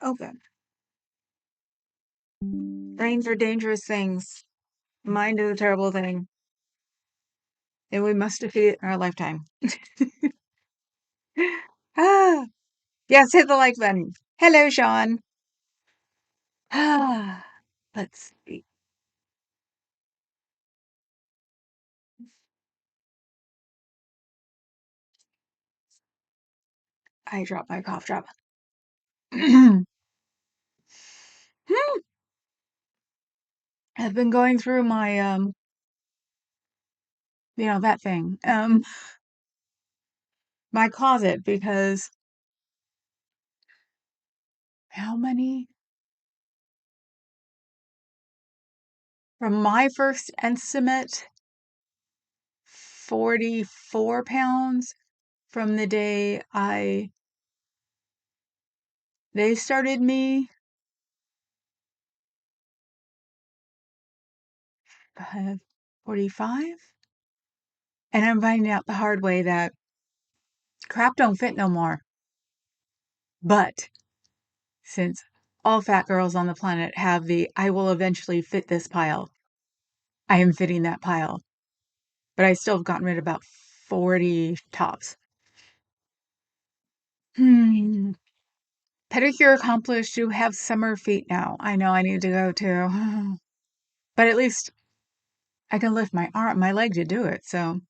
Open. Brains are dangerous things. Mind is a terrible thing. And we must defeat it in our lifetime. Ah, yes, hit the like button. Hello, Sean. Ah, let's see. I dropped my cough drop. I've been going through my that thing. My closet because how many from my first estimate 44 pounds from the day they started me 45, and I'm finding out the hard way that crap don't fit no more. But since all fat girls on the planet have the I will eventually fit this pile, I am fitting that pile. But I still have gotten rid of about 40 tops. Hmm. Pedicure accomplished. You have summer feet now. I know I need to go too. But at least I can lift my leg to do it. So,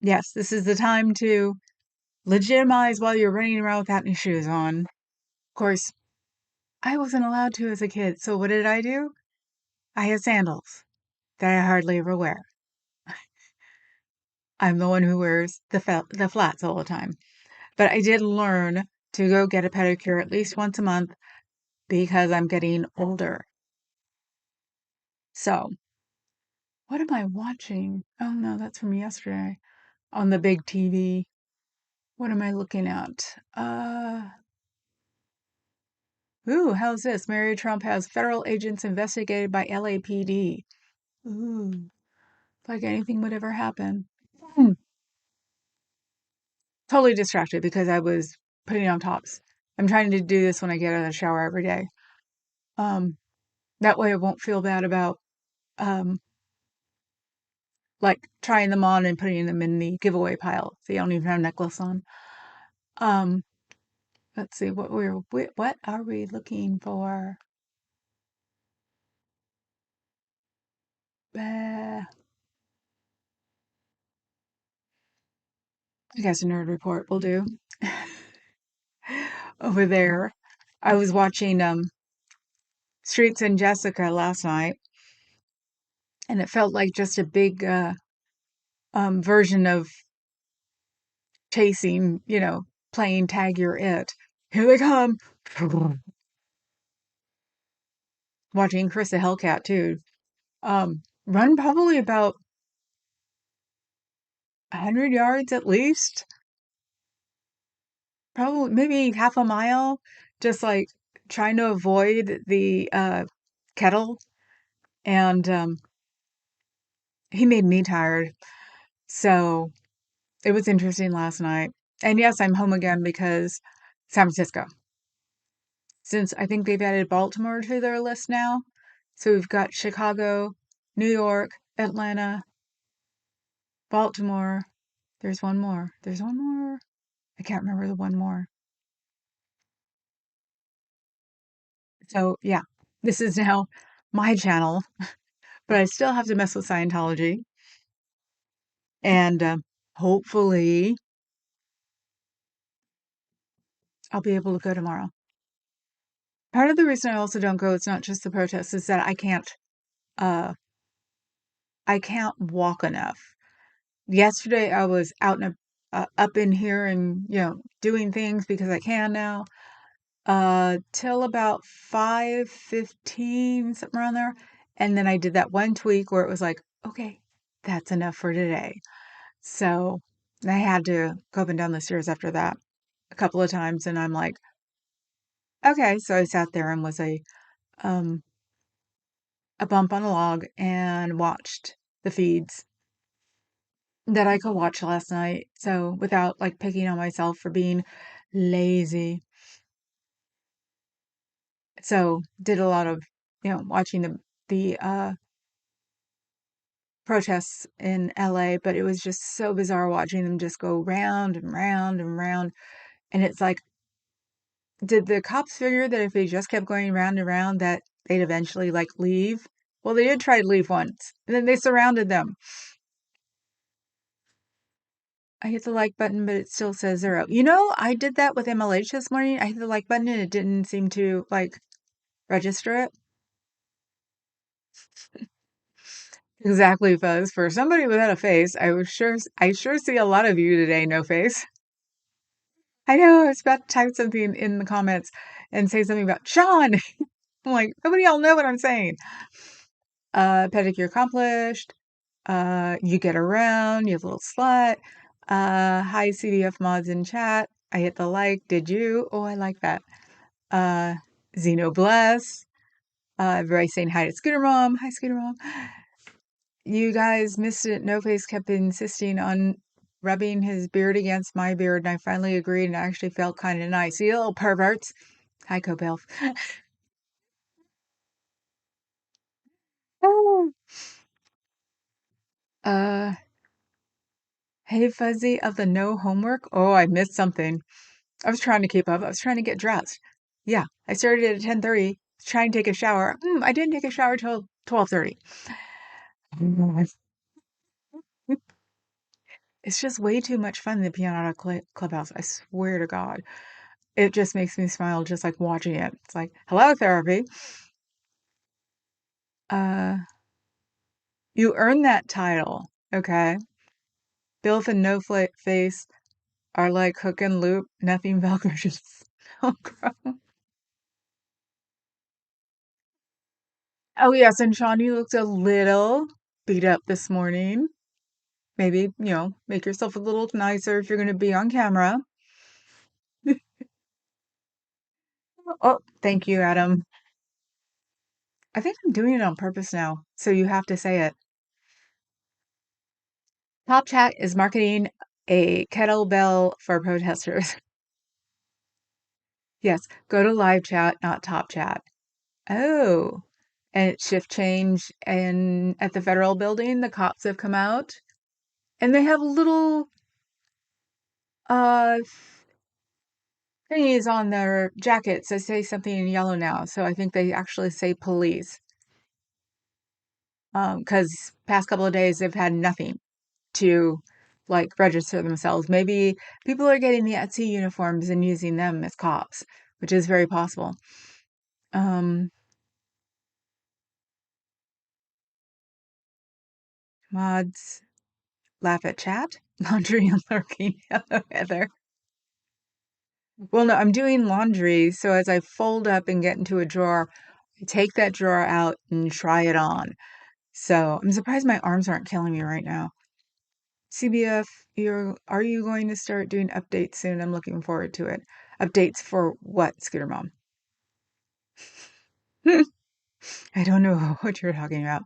yes, this is the time to legitimize while you're running around without any shoes on. Of course, I wasn't allowed to as a kid. So, what did I do? I had sandals that I hardly ever wear. I'm the one who wears the flats all the time. But I did learn to go get a pedicure at least once a month because I'm getting older. So, what am I watching? Oh no, that's from yesterday on the big TV. What am I looking at? Ooh, how's this? Mary Trump has federal agents investigated by LAPD. Ooh, like anything would ever happen. Hmm. Totally distracted because I was putting on tops. I'm trying to do this when I get out of the shower every day. Um, that way I won't feel bad about um like trying them on and putting them in the giveaway pile. So you don't even have a necklace on. Um, let's see what are we looking for? I guess a nerd report will do. Over there, I was watching Streets and Jessica last night, and it felt like just a big version of chasing, playing tag you're it. Here they come. Watching Chris the Hellcat too. Run probably about 100 yards at least. Probably maybe half a mile, just like trying to avoid the kettle. And he made me tired. So it was interesting last night. And yes, I'm home again because San Francisco. Since I think they've added Baltimore to their list now. So we've got Chicago, New York, Atlanta, Baltimore. There's one more. There's one more. I can't remember the one more. So yeah, this is now my channel, but I still have to mess with Scientology. And hopefully I'll be able to go tomorrow. Part of the reason I also don't go, it's not just the protests, is that uh I can't walk enough. Yesterday I was out and up in here and doing things because I can now. Till about 5:15, something around there. And then I did that one tweak where it was like, okay, that's enough for today. So I had to go up and down the stairs after that a couple of times, and I'm like, okay. So I sat there and was um a bump on a log and watched the feeds that I could watch last night. So without like picking on myself for being lazy. So did a lot of, watching the protests in LA, but it was just so bizarre watching them just go round and round and round. And it's like, did the cops figure that if they just kept going round and round that they'd eventually like leave? Well, they did try to leave once, and then they surrounded them. I hit the like button, but it still says 0. I did that with MLH this morning. I hit the like button and it didn't seem to like register it. Exactly, Fuzz. For somebody without a face, I sure see a lot of you today, no face. I know, I was about to type something in the comments and say something about Sean. I'm like, nobody will know what I'm saying. Pedicure accomplished. You get around, you little slut. Hi, CDF mods in chat. I hit the like. Did you? Oh, I like that. Uh, Xeno Bless. Everybody saying hi to Scooter Mom. Hi, Scooter Mom. You guys missed it. No Face kept insisting on rubbing his beard against my beard, and I finally agreed and actually felt kind of nice. You little perverts. Hi, Copelf. uh, hey, Fuzzy of the no homework. Oh, I missed something. I was trying to keep up. I was trying to get dressed. Yeah, I started at 10:30. Trying to take a shower. I didn't take a shower till 12:30. It's just way too much fun, the Piano Clubhouse. I swear to God. It just makes me smile just like watching it. It's like, hello, therapy. Uh, you earned that title, okay? Bilf and No Face are like hook and loop, nothing Velcro, just Velcro. Oh, yes, and Shawnee looked a little beat up this morning. Maybe, make yourself a little nicer if you're going to be on camera. Oh, thank you, Adam. I think I'm doing it on purpose now, so you have to say it. Top Chat is marketing a kettlebell for protesters. Yes, go to live chat, not top chat. Oh, and it's shift change and at the federal building, the cops have come out and they have little uh thingies on their jackets that say something in yellow now. So I think they actually say police. Because past couple of days they've had nothing to like register themselves. Maybe people are getting the Etsy uniforms and using them as cops, which is very possible. Um, Mods laugh at chat, laundry and lurking. Hello, Heather. Well, no, I'm doing laundry, so as I fold up and get into a drawer, I take that drawer out and try it on. So I'm surprised my arms aren't killing me right now. CBF, are you going to start doing updates soon? I'm looking forward to it. Updates for what, Scooter Mom? I don't know what you're talking about.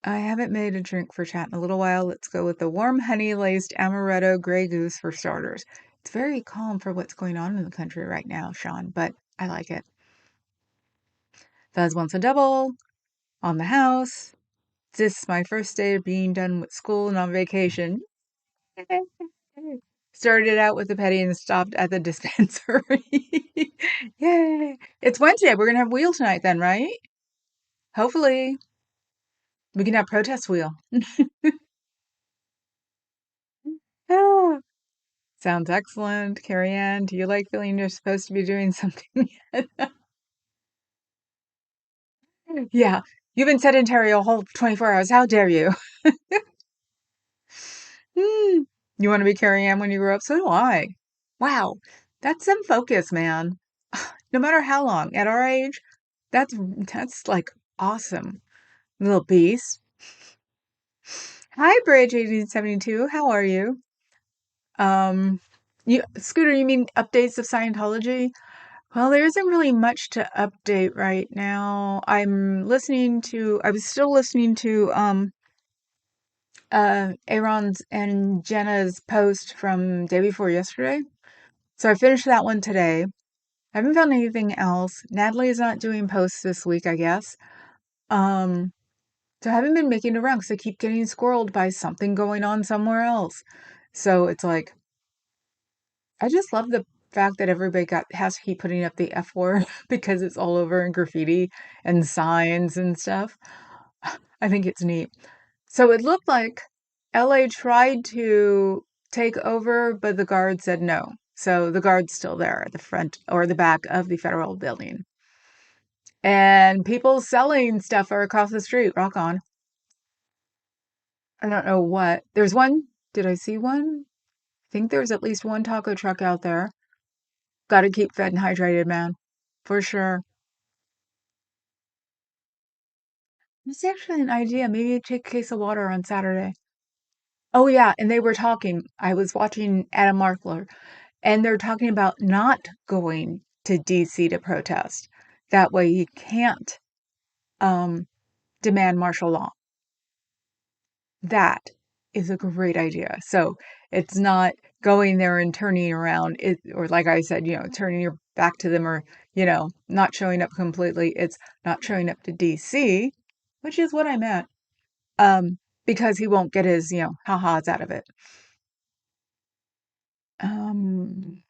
I haven't made a drink for chat in a little while. Let's go with the warm honey laced amaretto Grey Goose for starters. It's very calm for what's going on in the country right now, Sean, but I like it. Fuzz wants a double on the house. This is my first day of being done with school and on vacation. Started out with the petty and stopped at the dispensary. Yay. It's Wednesday. We're going to have wheel tonight then, right? Hopefully. We can have protest wheel. Ah, sounds excellent. Carrie Ann, do you like feeling you're supposed to be doing something yet? Yeah. You've been sedentary a whole 24 hours. How dare you? Hmm. You want to be Carrie Ann when you grow up? So do I. Wow. That's some focus, man. No matter how long, at our age, that's like awesome. Little beast. Hi, Bridge 1872. How are you? Um, Scooter, you mean updates of Scientology? Well, there isn't really much to update right now. I was still listening to Aaron's and Jenna's post from day before yesterday. So I finished that one today. I haven't found anything else. Natalie's not doing posts this week, I guess. Um, so I haven't been making it around because I keep getting squirreled by something going on somewhere else. So it's like, I just love the fact that everybody has to keep putting up the F word because it's all over in graffiti and signs and stuff. I think it's neat. So it looked like LA tried to take over, but the guard said no. So the guard's still there at the front or the back of the federal building. And people selling stuff are across the street. Rock on. I don't know what. There's one. Did I see one? I think there's at least one taco truck out there. Got to keep fed and hydrated, man. For sure. It's actually an idea. Maybe take a case of water on Saturday. Oh, yeah. And they were talking. I was watching Adam Markler, and they're talking about not going to DC to protest. That way he can't um, demand martial law. That is a great idea. So it's not going there and turning around it, or like I said, turning your back to them or, not showing up completely. It's not showing up to DC, which is what I meant. Because he won't get his, ha-has out of it. Um,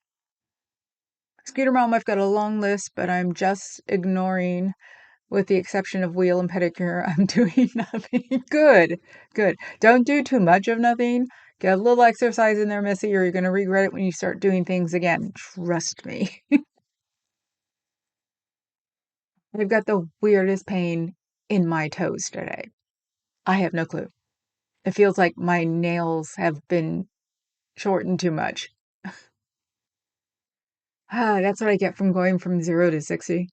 Scooter Mom, I've got a long list, but I'm just ignoring, with the exception of wheel and pedicure. I'm doing nothing. Good, good. Don't do too much of nothing. Get a little exercise in there, Missy, or you're going to regret it when you start doing things again. Trust me. I've got the weirdest pain in my toes today. I have no clue. It feels like my nails have been shortened too much. That's what I get from going from 0 to 60.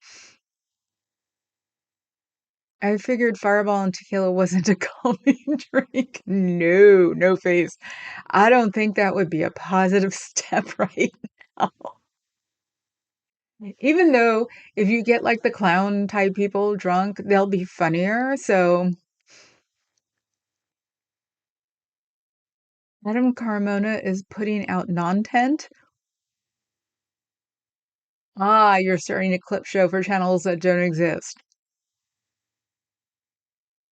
I figured Fireball and tequila wasn't a calming drink. No, no face. I don't think that would be a positive step right now. Even though if you get like the clown type people drunk, they'll be funnier. So Adam Carmona is putting out non-tent. You're starting a clip show for channels that don't exist.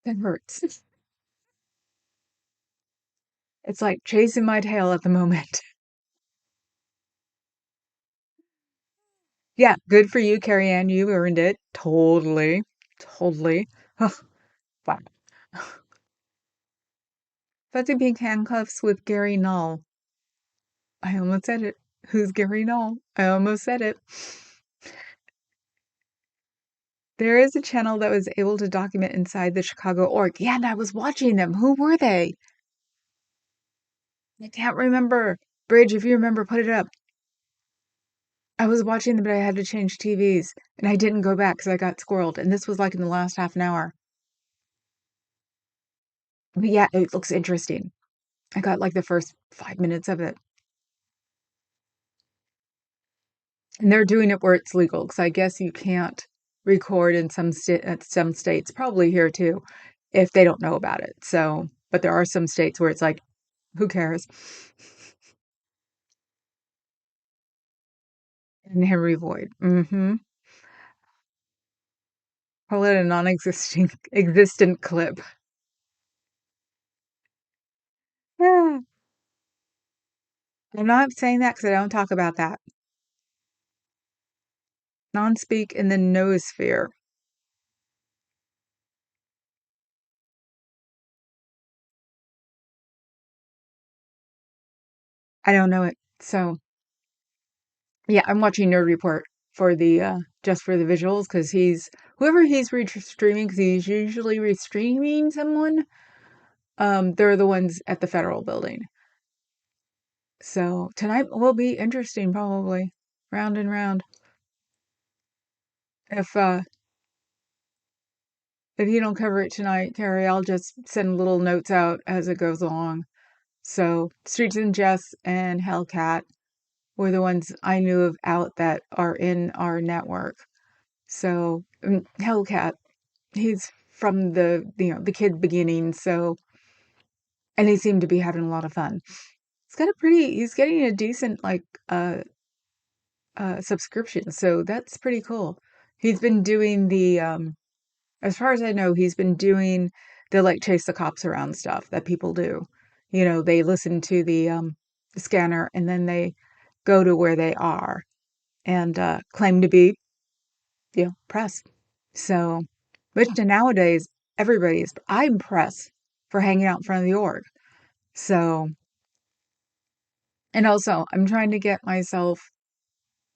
That hurts. It's like chasing my tail at the moment. Yeah, good for you, Carrie Ann. You earned it. Totally. Totally. Wow. Fuzzy pink handcuffs with Gary Null. I almost said it. Who's Gary Null? I almost said it. There is a channel that was able to document inside the Chicago org. Yeah, and I was watching them. Who were they? I can't remember. Bridge, if you remember, put it up. I was watching them, but I had to change TVs, and I didn't go back because I got squirreled. And this was like in the last half an hour. But yeah, it looks interesting. I got like the first 5 minutes of it. And they're doing it where it's legal because I guess you can't record in some states, probably here too, if they don't know about it. So, but there are some states where it's like, who cares? And Henry Void. Mm-hmm. Call it a non-existing existent clip. Yeah. I'm not saying that because I don't talk about that. Non-speak in the noosphere. I don't know it. So yeah, I'm watching Nerd Report for the just for the visuals because whoever he's streaming because he's usually restreaming someone. They're the ones at the federal building. So tonight will be interesting, probably round and round. If you don't cover it tonight, Carrie, I'll just send little notes out as it goes along. So Streets and Jess and Hellcat were the ones I knew of out that are in our network. So Hellcat, he's from the kid beginning. So and he seemed to be having a lot of fun. He's getting a decent like subscription, so that's pretty cool. He's been doing as far as I know, he's been doing the like chase the cops around stuff that people do. You know, they listen to the scanner and then they go to where they are and claim to be, press. So, which nowadays I'm press for hanging out in front of the org. So, and also I'm trying to get myself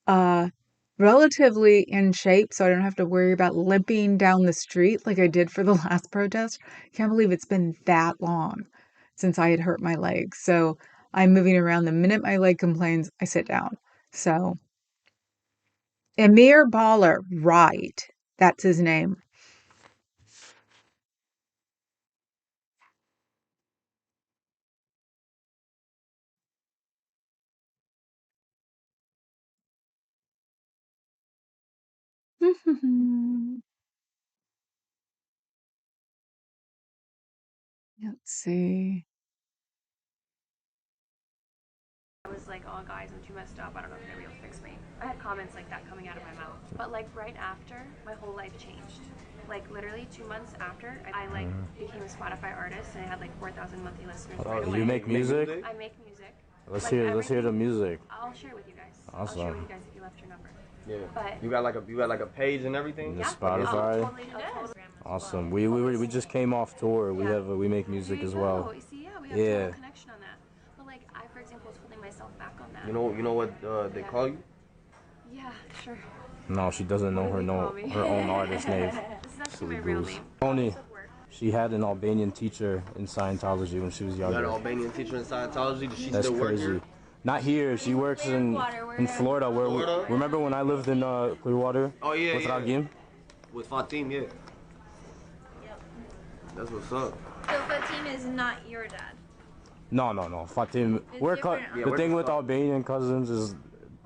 uh relatively in shape so I don't have to worry about limping down the street like I did for the last protest. Can't believe it's been that long since I had hurt my leg. So I'm moving around. The minute my leg complains, I sit down. So Emir Baller, right. That's his name. Let's see. I was like, oh guys, I'm too messed up. I don't know if you're gonna be able to fix me. I had comments like that coming out of my mouth. But like right after, my whole life changed. Like literally 2 months after, I like became a Spotify artist and I had like 4,000 monthly listeners right Oh, away. you make music? I make music. Let's Like hear let's hear the everything, music. I'll share with you guys. I'll share with Awesome. you guys if you left your number. Yeah. But You got like a page and everything? The yeah, Spotify. totally. Awesome. We just came off tour. We Yeah. have we make There music you as go. well. You see, yeah, we have Yeah. total connection on that. But like I, for example, was holding myself back on that. You know what they Yeah. call you? Yeah, sure. No, she doesn't know What do her they call no me? her own artist name. This is actually Silly my real goose. name. Tony, she had an Albanian teacher in Scientology when she was You got an younger. Albanian teacher in Scientology? Does she That's still work crazy. here? Not here. She works in Florida. Where Florida? remember when I lived in Clearwater Oh yeah, with yeah. Ragim? With Fatim, yeah. That's what's up. So Fatim is not your dad. No. Fatim. It's We're different. Yeah, the we're thing just with Albanian cousins is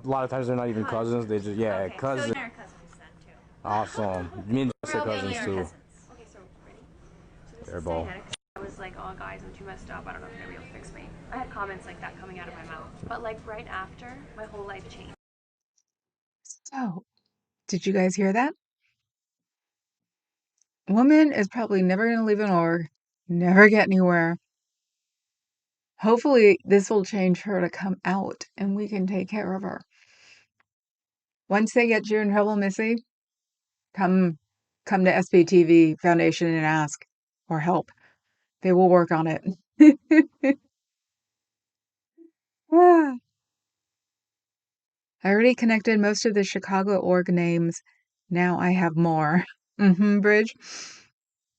a lot of times they're not even cousins. They just Okay, cousins. so you're cousins then too. Awesome. Me and Jess We're are cousins Albanian too. cousins. Okay, so ready? So this is Airball. Dianetics. I was like, oh guys, I'm too messed up. I don't know if you're gonna be able to fix me. I had comments like that coming out of my mouth. But like right after, my whole life changed. So, did you guys hear that? Woman is probably never going to leave an org, never get anywhere. Hopefully, this will change her to come out and we can take care of her. Once they get you in trouble, Missy, come come to SBTV Foundation and ask for help. They will work on it. Ah, I already connected most of the Chicago org names. Now I have more. Bridge.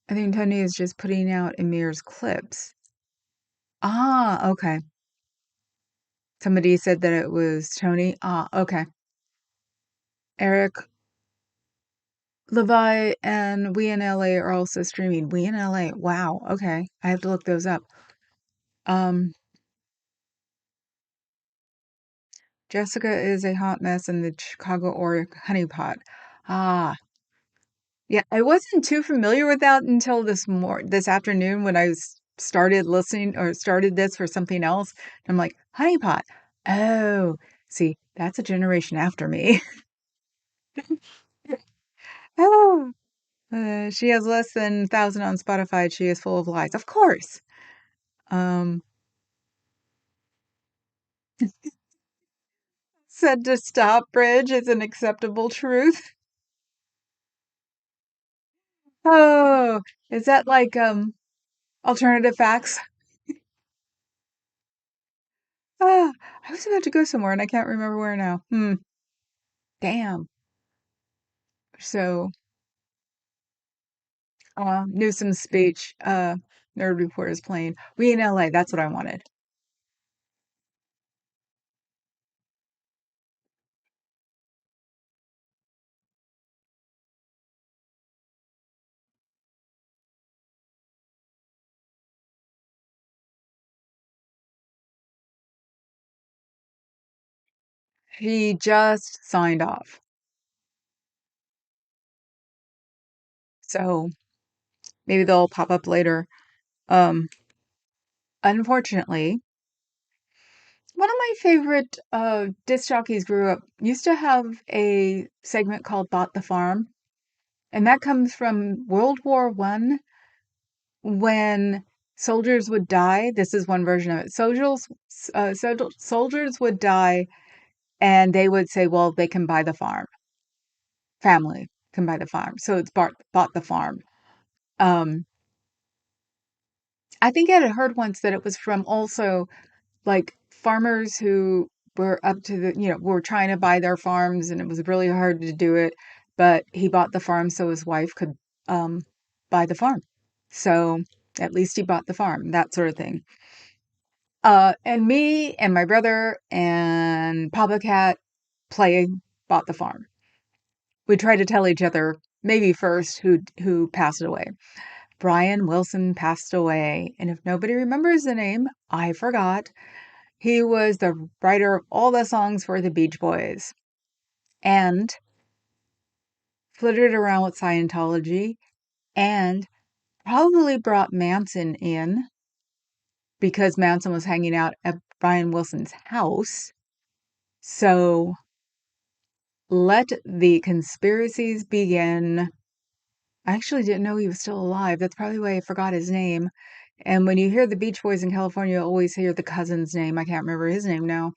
I think Tony is just putting out Amir's clips. Ah, okay. Somebody said that it was Tony. Ah, okay. Eric, Levi, and We in LA are also streaming. We in LA. Wow. Okay. I have to look those up. Um, Jessica is a hot mess in the Chicago or honeypot. Ah, yeah. I wasn't too familiar with that until this afternoon when started listening or started this for something else. I'm like, honeypot. Oh, see, that's a generation after me. Oh, she has less than 1,000 on Spotify. She is full of lies. Of course. Um, said to stop bridge is an acceptable truth. Oh, is that like alternative facts? Ah, I was about to go somewhere and I can't remember where now. Damn. So, Newsom's speech, Nerd Report is playing. We in LA, that's what I wanted. He just signed off. So maybe they'll pop up later. Um, Unfortunately, One of my favorite disc jockeys grew up used to have a segment called Bought the Farm, and that comes from World War I when soldiers would die. This is one version of it. Soldiers would die, and they would say, "Well, they can buy the farm. Family can buy the farm." So it's bought the farm. Um, I think I had heard once that it was from also like farmers who were up to were trying to buy their farms, and it was really hard to do it, but he bought the farm so his wife could um buy the farm. So at least he bought the farm, that sort of thing. And me and my brother and Papa Cat play bought the farm. We try to tell each other maybe first who passed away. Brian Wilson passed away, and if nobody remembers the name, I forgot. He was the writer of all the songs for the Beach Boys and flitted around with Scientology and probably brought Manson in because Manson was hanging out at Brian Wilson's house. So let the conspiracies begin. I actually didn't know he was still alive. That's probably why I forgot his name. And when you hear the Beach Boys in California, you always hear the cousin's name. I can't remember his name now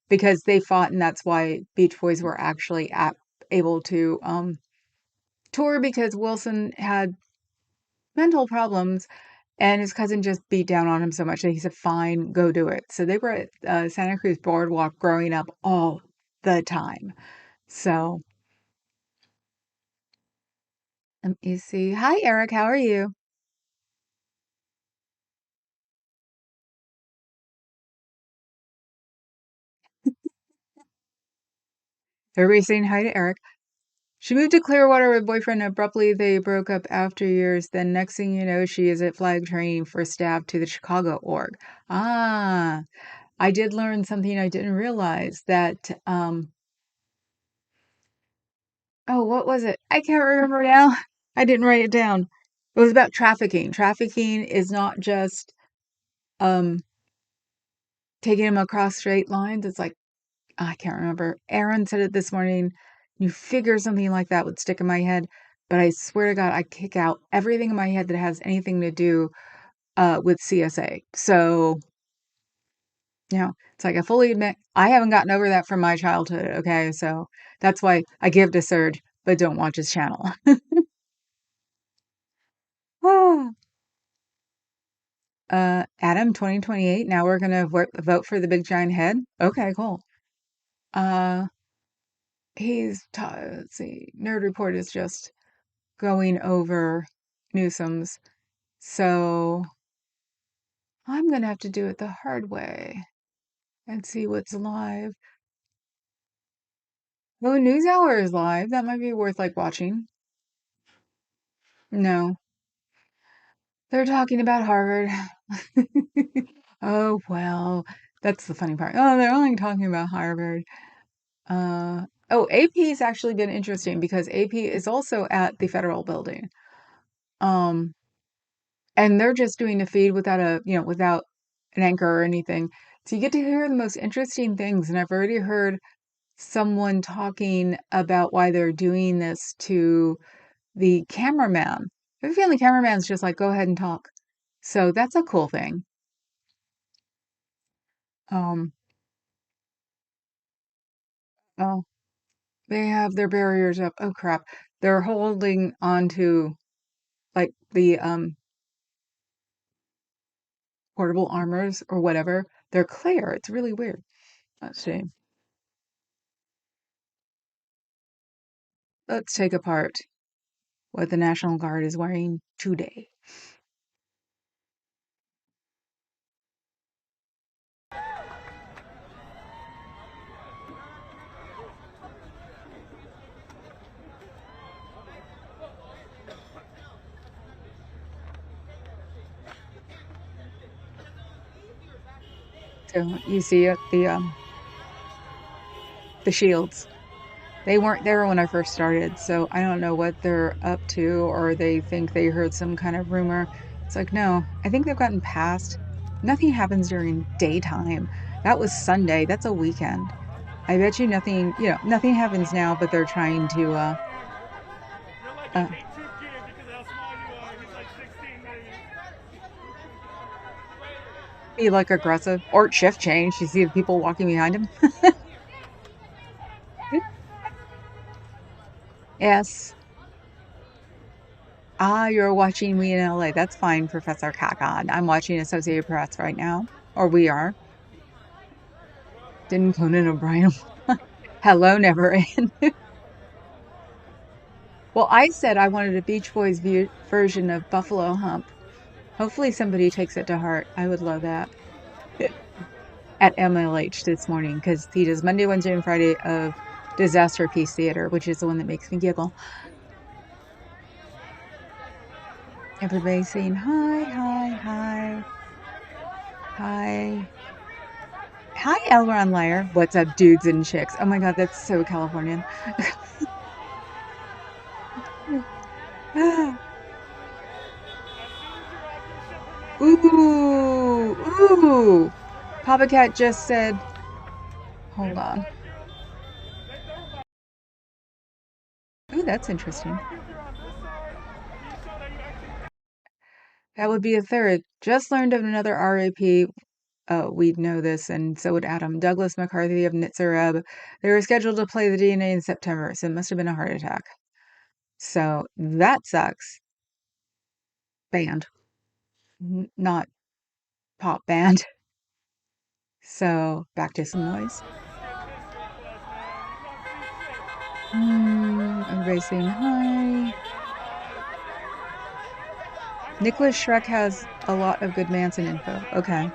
because they fought, and that's why Beach Boys were actually able to tour because Wilson had mental problems and his cousin just beat down on him so much that he said, "Fine, go do it." So they were at Santa Cruz Boardwalk growing up all the time. So let me see. Hi, Eric. How are you? Everybody's saying hi to Eric. She moved to Clearwater with boyfriend. Abruptly, they broke up after years. Then, next thing you know, she is at flag training for staff to the Chicago org. Ah, I did learn something I didn't realize that, oh, what was it? I can't remember now. I didn't write it down. It was about trafficking. Trafficking is not just um taking them across straight lines. It's like, I can't remember. Aaron said it this morning. You figure something like that would stick in my head, but I swear to God, I kick out everything in my head that has anything to do with CSA. So, it's like I fully admit I haven't gotten over that from my childhood. Okay, so that's why I give to Serge, but don't watch his channel. Ah. Adam, 2028. Now we're gonna vote for the big giant head. Okay, cool. Uh, let's see. Nerd Report is just going over Newsom's. So I'm gonna have to do it the hard way and see what's live. Oh, NewsHour is live. That might be worth like watching. No, they're talking about Harvard. Oh, well, that's the funny part. Oh, they're only talking about Harvard. Oh, AP's actually been interesting because AP is also at the federal building. Um, and they're just doing a feed without without an anchor or anything. So you get to hear the most interesting things. And I've already heard someone talking about why they're doing this to the cameraman. I have a feeling the cameraman's just like, go ahead and talk. So that's a cool thing. Um, oh, they have their barriers up. Oh crap. They're holding on to like the portable armors or whatever. They're clear. It's really weird. Let's see. Let's take apart what the National Guard is wearing today. So you see it, the shields. They weren't there when I first started, so I don't know what they're up to, or they think they heard some kind of rumor. It's like, no, I think they've gotten past. Nothing happens during daytime. That was Sunday. That's a weekend. I bet you nothing, nothing happens now, but they're trying to You're like uh his A2 kid because of how small you are. He's like 16 maybe. be like aggressive or shift change. You see the people walking behind him. Yes. Ah, you're watching We in LA. That's fine, Professor Kakan. I'm watching Associated Press right now, or we are. Didn't Conan O'Brien? Hello, never end. Well, I said I wanted a Beach Boys version of Buffalo Hump. Hopefully somebody takes it to heart. I would love that. At MLH this morning because he does Monday, Wednesday, and Friday of Disaster Piece Theater, which is the one that makes me giggle. Everybody saying hi, hi, hi, hi. Hi, Elron Liar. What's up, dudes and chicks? Oh my God, that's so Californian. Ooh, ooh. Papa Cat just said, hold on. Ooh, that's interesting. That would be a third. Just learned of another RAP. We'd know this, and so would Adam. Douglas McCarthy of Nitzareb. They were scheduled to play the DNA in September, so it must have been a heart attack. So that sucks. Band, not pop band. So back to some noise. Everybody's saying hi. Nicholas Schreck has a lot of good Manson info. Okay.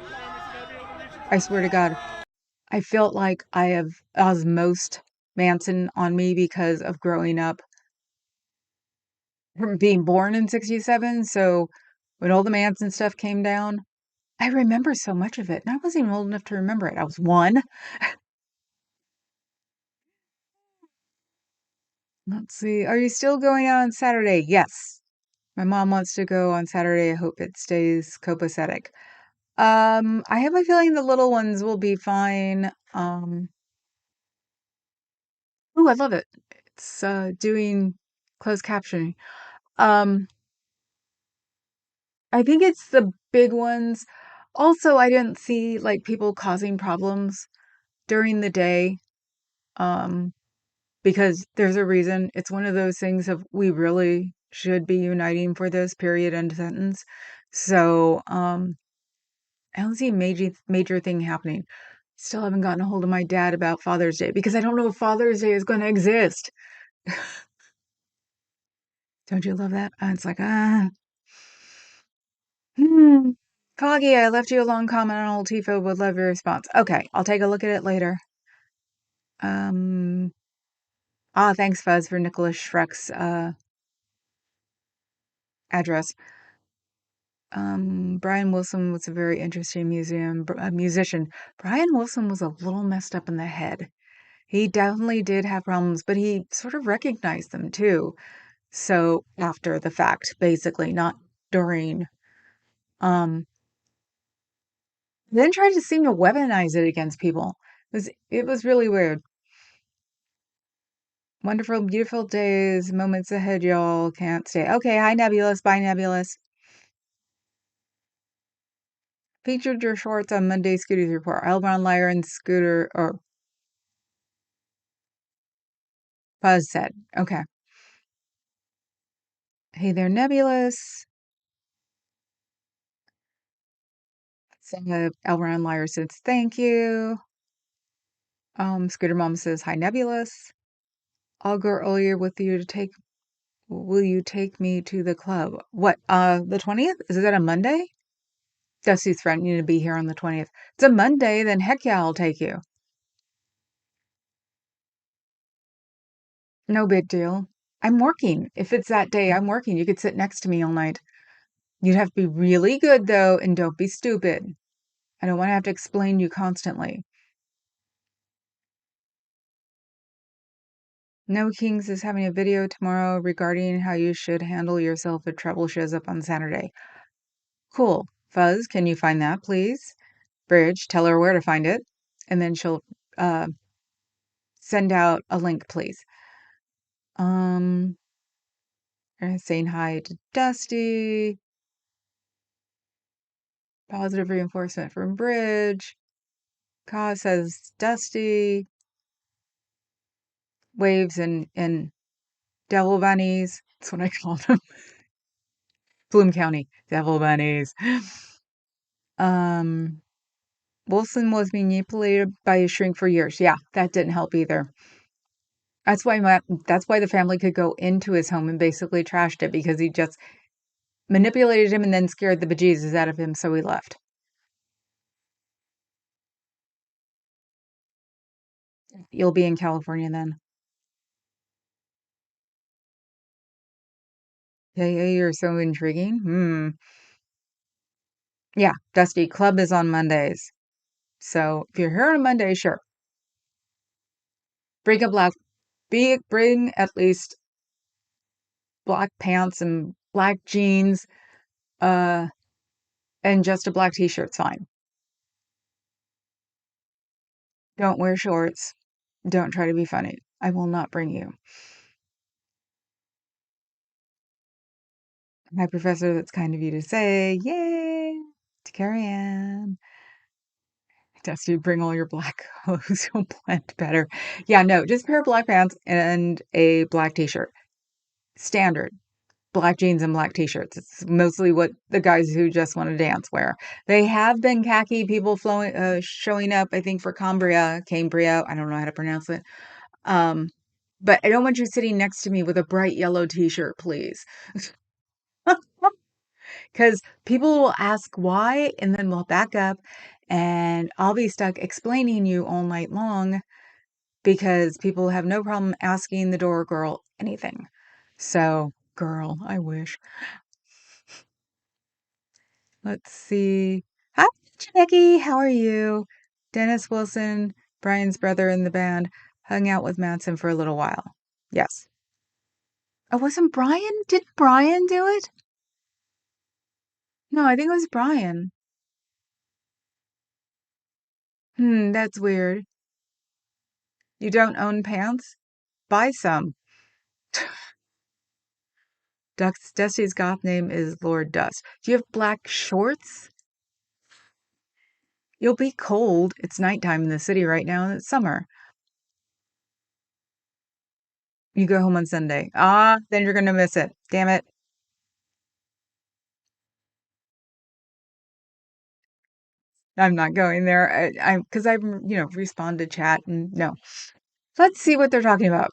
I swear to God, I felt like I have osmosed Manson on me because of growing up from being born in 67. So when all the Manson stuff came down, I remember so much of it. And I wasn't even old enough to remember it. I was one. Let's see. Are you still going out on Saturday? Yes. My mom wants to go on Saturday. I hope it stays copacetic. I have a feeling the little ones will be fine. Oh, I love it. It's doing closed captioning. Um, I think it's the big ones. Also, I didn't see like people causing problems during the day. Um, because there's a reason. It's one of those things of we really should be uniting for this period end sentence. So, I don't see a major thing happening. Still haven't gotten a hold of my dad about Father's Day because I don't know if Father's Day is going to exist. Don't you love that? It's like, hmm. Foggy, I left you a long comment on old Tifo. Would love your response. Okay, I'll take a look at it later. Um, thanks, Fuzz, for Nicholas Schreck's address. Brian Wilson was a very interesting musician. Brian Wilson was a little messed up in the head. He definitely did have problems, but he sort of recognized them too. So after the fact, basically, not during. Um, then tried to seem to weaponize it against people. It was really weird. Wonderful, beautiful days, moments ahead, y'all. Can't stay. Okay, hi Nebulous. Bye Nebulous. Featured your shorts on Monday Scooter's report. Elbron Liar and Scooter or Buzz said. Okay. Hey there, Nebulous. So Elbron Liar says thank you. Scooter Mom says hi Nebulous. I'll go earlier with you to take. Will you take me to the club? What? The 20th? Is that a Monday? Dusty's threatening to be here on the 20th. It's a Monday, then heck yeah, I'll take you. No big deal. I'm working. If it's that day, I'm working. You could sit next to me all night. You'd have to be really good, though, and don't be stupid. I don't want to have to explain you constantly. No Kings is having a video tomorrow regarding how you should handle yourself if trouble shows up on Saturday. Cool. Fuzz, can you find that, please? Bridge, tell her where to find it. and then she'll uh, send out a link, please. Um, saying hi to Dusty. Positive reinforcement from Bridge. Ka says Dusty. Waves and devil bunnies. That's what I call them. Bloom County devil bunnies. Um, Wilson was manipulated by his shrink for years. Yeah, that didn't help either. That's why the family could go into his home and basically trashed it because he just manipulated him and then scared the bejesus out of him, so he left. You'll be in California then. Yeah, you're so intriguing. Yeah, Dusty, club is on Mondays. So if you're here on Monday, sure. Bring a black bring at least black pants and black jeans, uh, and just a black t-shirt's fine. Don't wear shorts. Don't try to be funny. I will not bring you. My professor, that's kind of you to say. Yay! To Carrie Ann. Dusty, bring all your black clothes. You'll blend better. Yeah, no, just a pair of black pants and a black t-shirt. Standard. Black jeans and black t-shirts. It's mostly what the guys who just want to dance wear. They have been khaki people showing up, I think, for Cambria. I don't know how to pronounce it. Um, but I don't want you sitting next to me with a bright yellow t-shirt, please. Because people will ask why, and then we'll back up, and I'll be stuck explaining you all night long because people have no problem asking the door girl anything. So, girl, I wish. Let's see. Hi, Jackie. How are you? Dennis Wilson, Brian's brother in the band, hung out with Madsen for a little while. Yes. Oh, wasn't Brian? Did Brian do it? No, I think it was Brian. That's weird. You don't own pants? Buy some. Dusty's goth name is Lord Dust. Do you have black shorts? You'll be cold. It's nighttime in the city right now, and it's summer. You go home on Sunday. Then you're gonna miss it. Damn it. I'm not going there. I'm because I've responded chat and no. Let's see what they're talking about.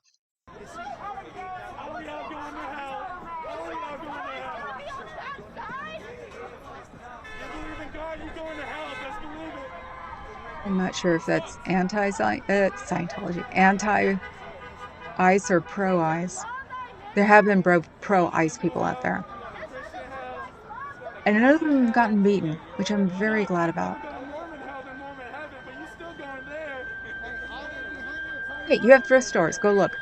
All of y'all going to hell. All of y'all going to hell. You believe in God, you going to hell. Just believe it. I'm not sure if that's Scientology, anti-ice or pro-ice. There have been pro-ice people out there, and none of them have gotten beaten, which I'm very glad about. Mormon hell than Mormon heaven, but you still going there. Hey, you have thrift stores. Go look.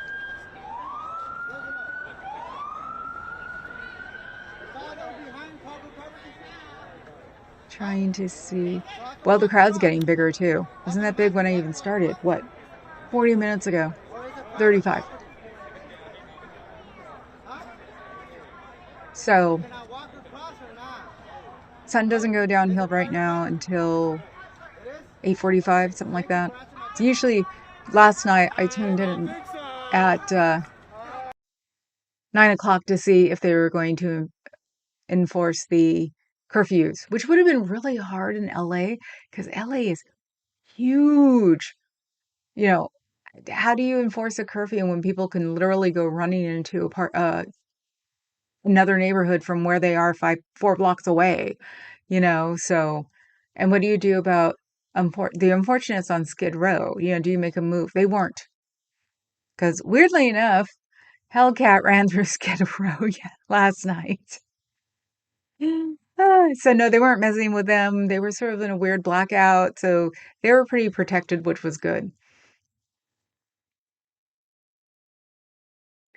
Trying to see. Well, the crowd's getting bigger too. Wasn't that big when I even started? What? 40 minutes ago. 35. So, sun doesn't go downhill right now until 8:45, something like that. So usually, last night I tuned in at 9 o'clock to see if they were going to enforce the curfews, which would have been really hard in LA because LA is huge. You know, how do you enforce a curfew when people can literally go running into another neighborhood from where they are 4 blocks away? So, and what do you do about the unfortunates on Skid Row? Do you make a move? They weren't, because weirdly enough, Hellcat ran through Skid Row last night. So no, they weren't messing with them. They were sort of in a weird blackout, so they were pretty protected, which was good.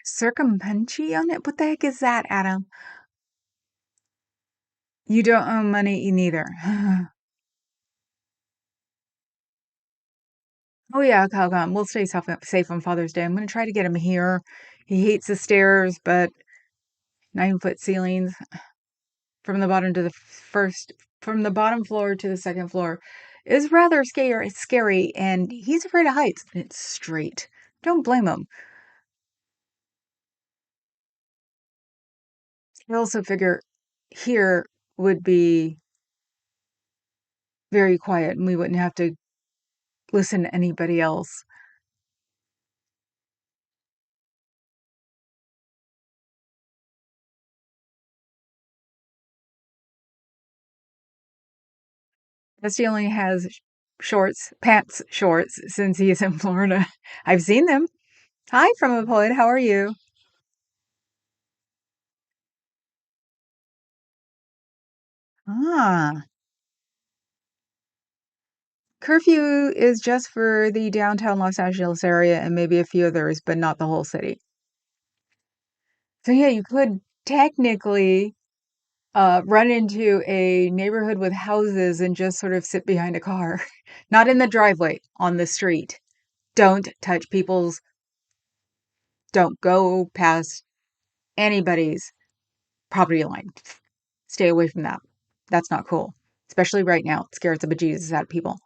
Circumpunchi on it? What the heck is that, Adam? You don't own money neither. Oh yeah, Calgon. We'll stay safe on Father's Day. I'm gonna try to get him here. He hates the stairs, but 9 foot ceilings from the bottom to the first, from the bottom floor to the second floor is rather scary, and he's afraid of heights. And it's straight. Don't blame him. I also figure here would be very quiet, and we wouldn't have to listen to anybody else. Dusty only has pants shorts, since he is in Florida. I've seen them. Hi, from a poet. How are you? Ah, curfew is just for the downtown Los Angeles area and maybe a few others, but not the whole city. So yeah, you could technically run into a neighborhood with houses and just sort of sit behind a car, not in the driveway, on the street. Don't touch people's, don't go past anybody's property line. Stay away from that. That's not cool. Especially right now. It scares the bejesus out of people.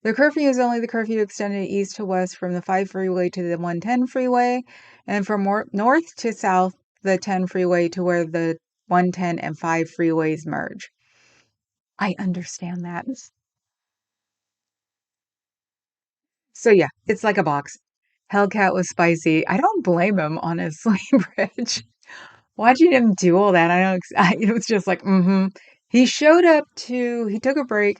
The curfew is only the curfew extended east to west from the 5 freeway to the 110 freeway, and from north to south, the 10 freeway to where the 110 and 5 freeways merge. I understand that. So yeah, it's like a box. Hellcat was spicy. I don't blame him, honestly, Bridge. Watching him do all that, I don't. It was just like, mm-hmm. He took a break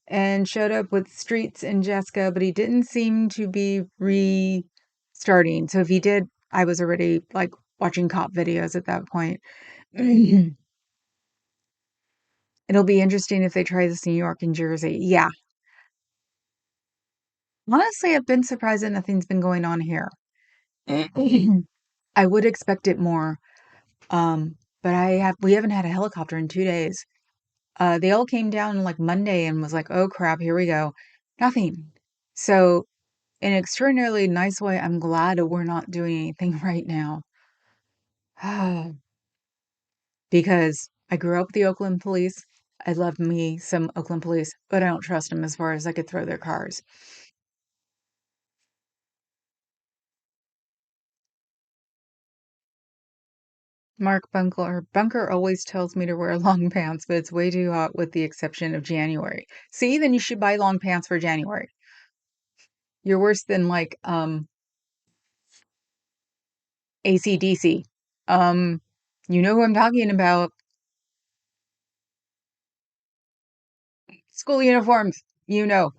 and showed up with Streets and Jessica, but he didn't seem to be restarting. So if he did, I was already like watching cop videos at that point. It'll be interesting if they try this in New York and Jersey. Yeah. Honestly, I've been surprised that nothing's been going on here. I would expect it more. Um, but we haven't had a helicopter in 2 days. They all came down like Monday and was like, oh crap, here we go. Nothing. So in an extraordinarily nice way, I'm glad we're not doing anything right now. Because I grew up with the Oakland police. I love me some Oakland police, but I don't trust them as far as I could throw their cars. Mark Bunker always tells me to wear long pants, but it's way too hot with the exception of January. See, then you should buy long pants for January. You're worse than like ACDC. You know who I'm talking about. School uniforms, you know.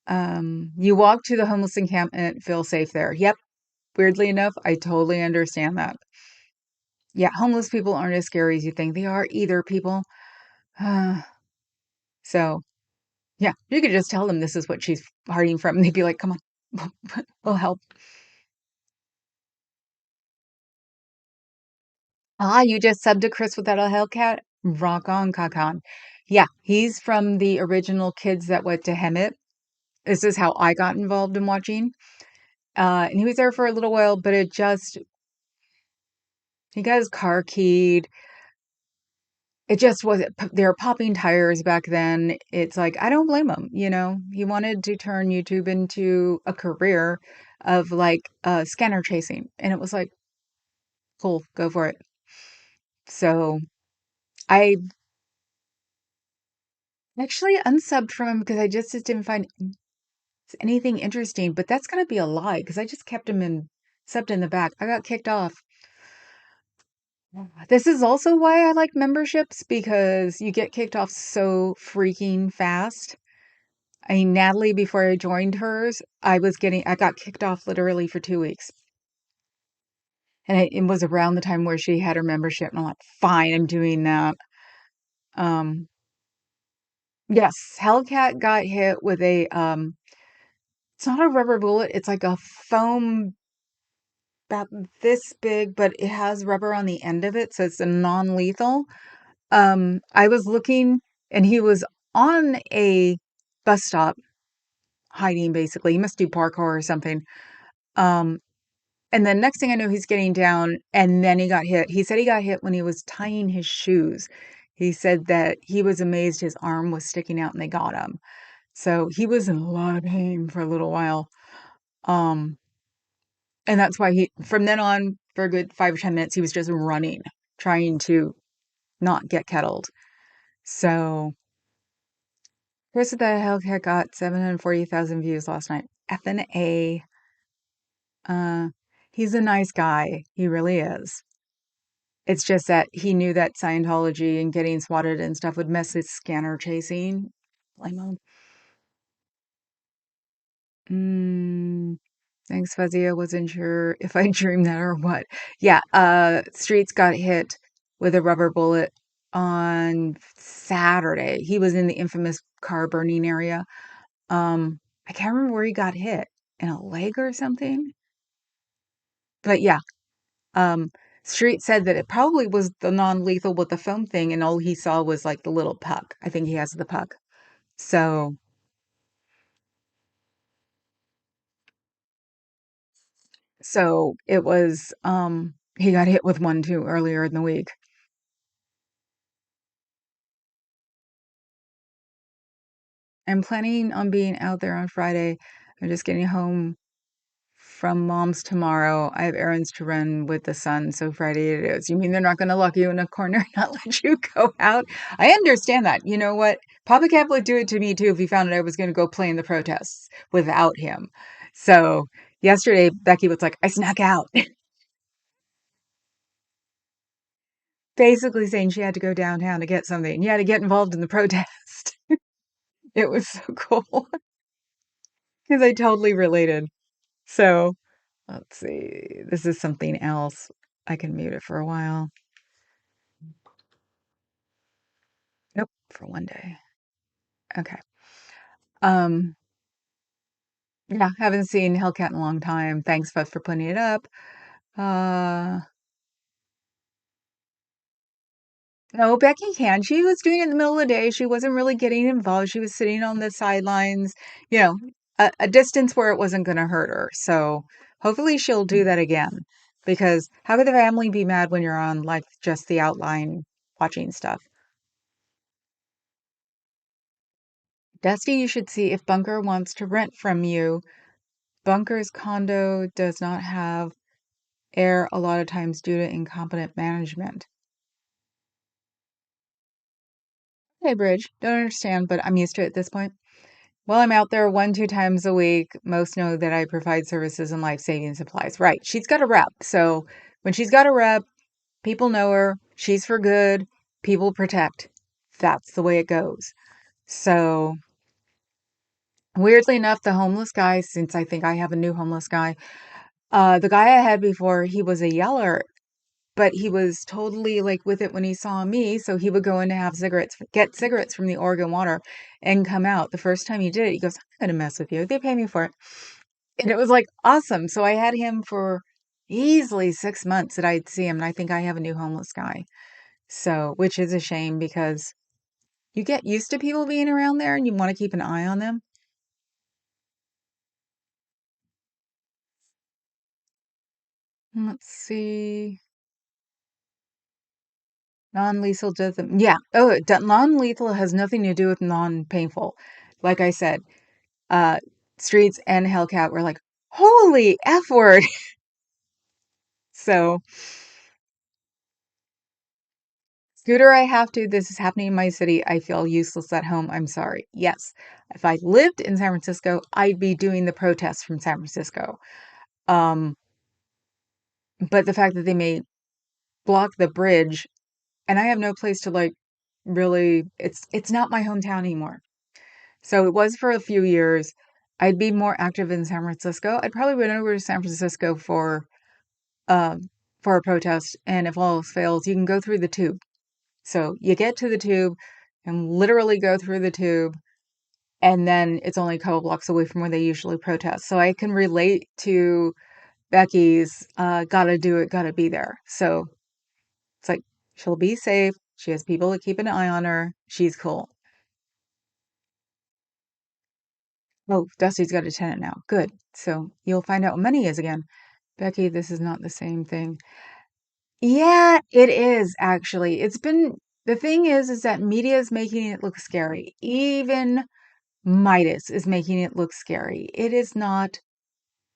You walk to the homeless encampment, feel safe there. Yep. Weirdly enough, I totally understand that. Yeah, homeless people aren't as scary as you think they are either, people. Uh, so, yeah, you could just tell them this is what she's hiding from, and they'd be like, come on, we'll help. Ah, you just subbed to Chris without a Hellcat? Rock on, Kakan. Yeah, he's from the original Kids That Went to Hemet. This is how I got involved in watching. And he was there for a little while, but he got his car keyed. It just wasn't, they were popping tires back then. It's like, I don't blame him. He wanted to turn YouTube into a career of like scanner chasing. And it was like, cool, go for it. So I actually unsubbed from him because I just didn't find anything interesting. But that's going to be a lie because I just kept him in subbed in the back. I got kicked off. This is also why I like memberships because you get kicked off so freaking fast. I mean, Natalie, before I joined hers, I got kicked off literally for 2 weeks. And it was around the time where she had her membership. And I'm like, fine, I'm doing that. Um, yes, Hellcat got hit with it's not a rubber bullet. It's like a foam about this big, but it has rubber on the end of it. So it's a non-lethal. I was looking and he was on a bus stop hiding basically. He must do parkour or something. Um, and then next thing I know, he's getting down and then he got hit. He said he got hit when he was tying his shoes. He said that he was amazed his arm was sticking out and they got him. So he was in a lot of pain for a little while. Um, and that's why from then on, for a good 5 or 10 minutes, he was just running, trying to not get kettled. So, Chris of the Hellcat got 740,000 views last night. Effing A. Uh, he's a nice guy. He really is. It's just that he knew that Scientology and getting swatted and stuff would mess his scanner chasing. Blame him. Mm, thanks, Fuzzy. I wasn't sure if I dreamed that or what. Yeah, Streets got hit with a rubber bullet on Saturday. He was in the infamous car burning area. I can't remember where he got hit, in a leg or something. But yeah, um, Street said that it probably was the non-lethal with the foam thing, and all he saw was like the little puck. I think he has the puck. So, so it was, he got hit with one too earlier in the week. I'm planning on being out there on Friday. I'm just getting home from mom's tomorrow. I have errands to run with the sun, so Friday it is. You mean they're not going to lock you in a corner and not let you go out? I understand that. You know what? Papa Cap would do it to me too if he found out I was going to go play in the protests without him. So yesterday, Becky was like, I snuck out, basically saying she had to go downtown to get something. You had to get involved in the protest. It was so cool because I totally related. So let's see. This is something else. I can mute it for a while. Nope, for one day. Okay. Um, yeah, haven't seen Hellcat in a long time. Thanks, Beth, for putting it up. Uh, no, Becky can. She was doing it in the middle of the day. She wasn't really getting involved. She was sitting on the sidelines, you know, a distance where it wasn't going to hurt her. So hopefully she'll do that again. Because how could the family be mad when you're on like just the outline watching stuff? Dusty, you should see if Bunker wants to rent from you. Bunker's condo does not have air a lot of times due to incompetent management. Hey, Bridge, don't understand, but I'm used to it at this point. Well, I'm out there 1, 2 times a week. Most know that I provide services and life-saving supplies. Right. She's got a rep. So when she's got a rep, people know her. She's for good. People protect. That's the way it goes. So weirdly enough, the homeless guy, since I think I have a new homeless guy, the guy I had before, he was a yeller, but he was totally like with it when he saw me. So he would go in to have cigarettes, get cigarettes from the Oregon Water and come out. The first time he did it, he goes, I'm going to mess with you. They pay me for it. And it was like awesome. So I had him for easily 6 months that I'd see him. And I think I have a new homeless guy. So, which is a shame because you get used to people being around there and you want to keep an eye on them. Let's see. Non-lethal doesn't, yeah. Oh, non-lethal has nothing to do with non-painful. Like I said, uh, Streets and Hellcat were like, holy F word. So, Scooter, I have to. This is happening in my city. I feel useless at home. I'm sorry. Yes. If I lived in San Francisco, I'd be doing the protests from San Francisco. Um, but the fact that they may block the bridge and I have no place to like really, it's not my hometown anymore. So it was for a few years. I'd be more active in San Francisco. I'd probably run over to San Francisco um for a protest, and if all else fails, you can go through the tube. So you get to the tube and literally go through the tube, and then it's only a couple blocks away from where they usually protest. So I can relate to Becky's gotta do it, gotta be there. So it's like she'll be safe. She has people to keep an eye on her. She's cool. Oh, Dusty's got a tenant now. Good. So you'll find out what money is again. Becky, this is not the same thing. Yeah, it is actually. It's been the thing is that media is making it look scary. Even Midas is making it look scary. It is not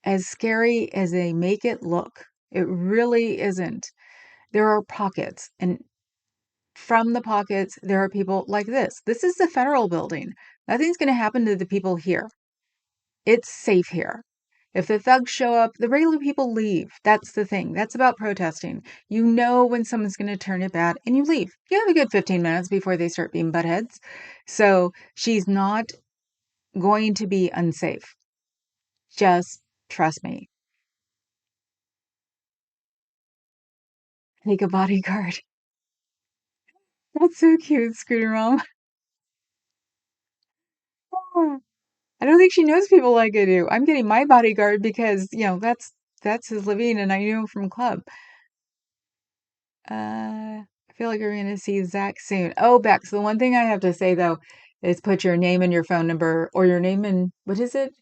as scary as they make it look. It really isn't. There are pockets, and from the pockets, there are people like this. This is the federal building. Nothing's going to happen to the people here. It's safe here. If the thugs show up, the regular people leave. That's the thing. That's about protesting. You know when someone's going to turn it bad and you leave. You have a good 15 minutes before they start being buttheads. So she's not going to be unsafe. Just trust me. Take a bodyguard. That's so cute, Scooter Mom. I don't think she knows people like I do. I'm getting my bodyguard because, that's his living and I knew him from club. I feel like we're gonna see Zach soon. Oh, Bex, the one thing I have to say though is put your name and your phone number or your name and what is it?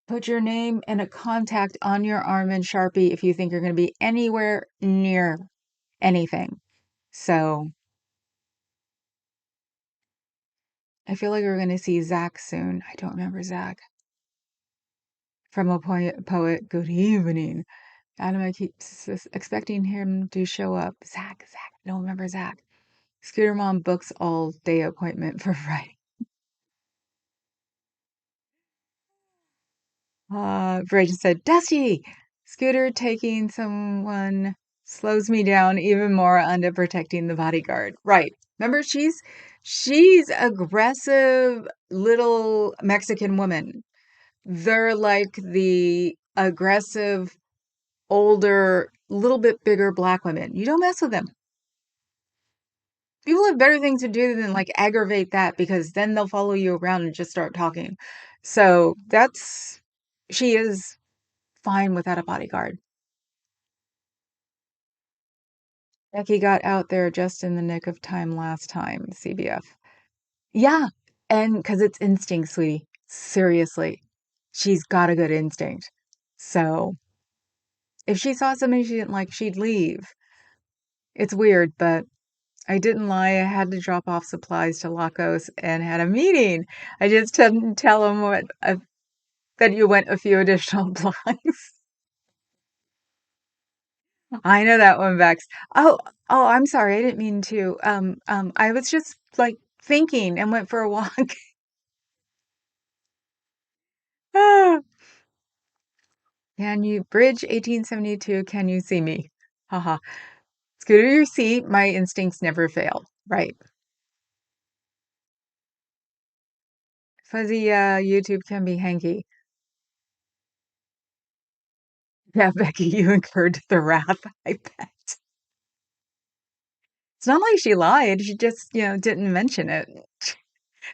Put your name and a contact on your arm in Sharpie if you think you're gonna be anywhere near anything. So I feel like we're gonna see Zach soon. I don't remember Zach. From a poet, good evening. Adam, I keep expecting him to show up. Zach, I don't remember Zach. Scooter Mom books all day appointment for Friday. Bridget said, Dusty, Scooter taking someone slows me down even more under protecting the bodyguard. Right. Remember, she's aggressive little Mexican woman. They're like the aggressive, older, little bit bigger black women. You don't mess with them. People have better things to do than like aggravate that because then they'll follow you around and just start talking. So she is fine without a bodyguard. Becky got out there just in the nick of time last time, CBF. Yeah, and because it's instinct, sweetie. Seriously, she's got a good instinct. So if she saw somebody she didn't like, she'd leave. It's weird, but I didn't lie. I had to drop off supplies to Lacos and had a meeting. I just didn't tell him that you went a few additional blocks. I know that one, Vex. Oh, I'm sorry. I didn't mean to. I was just like thinking and went for a walk. Ah, can you bridge 1872? Can you see me? Haha. Scooter, you see, my instincts never fail. Right. Fuzzy YouTube can be hanky. Yeah, Becky, you incurred the wrath, I bet. It's not like she lied. She just, didn't mention it.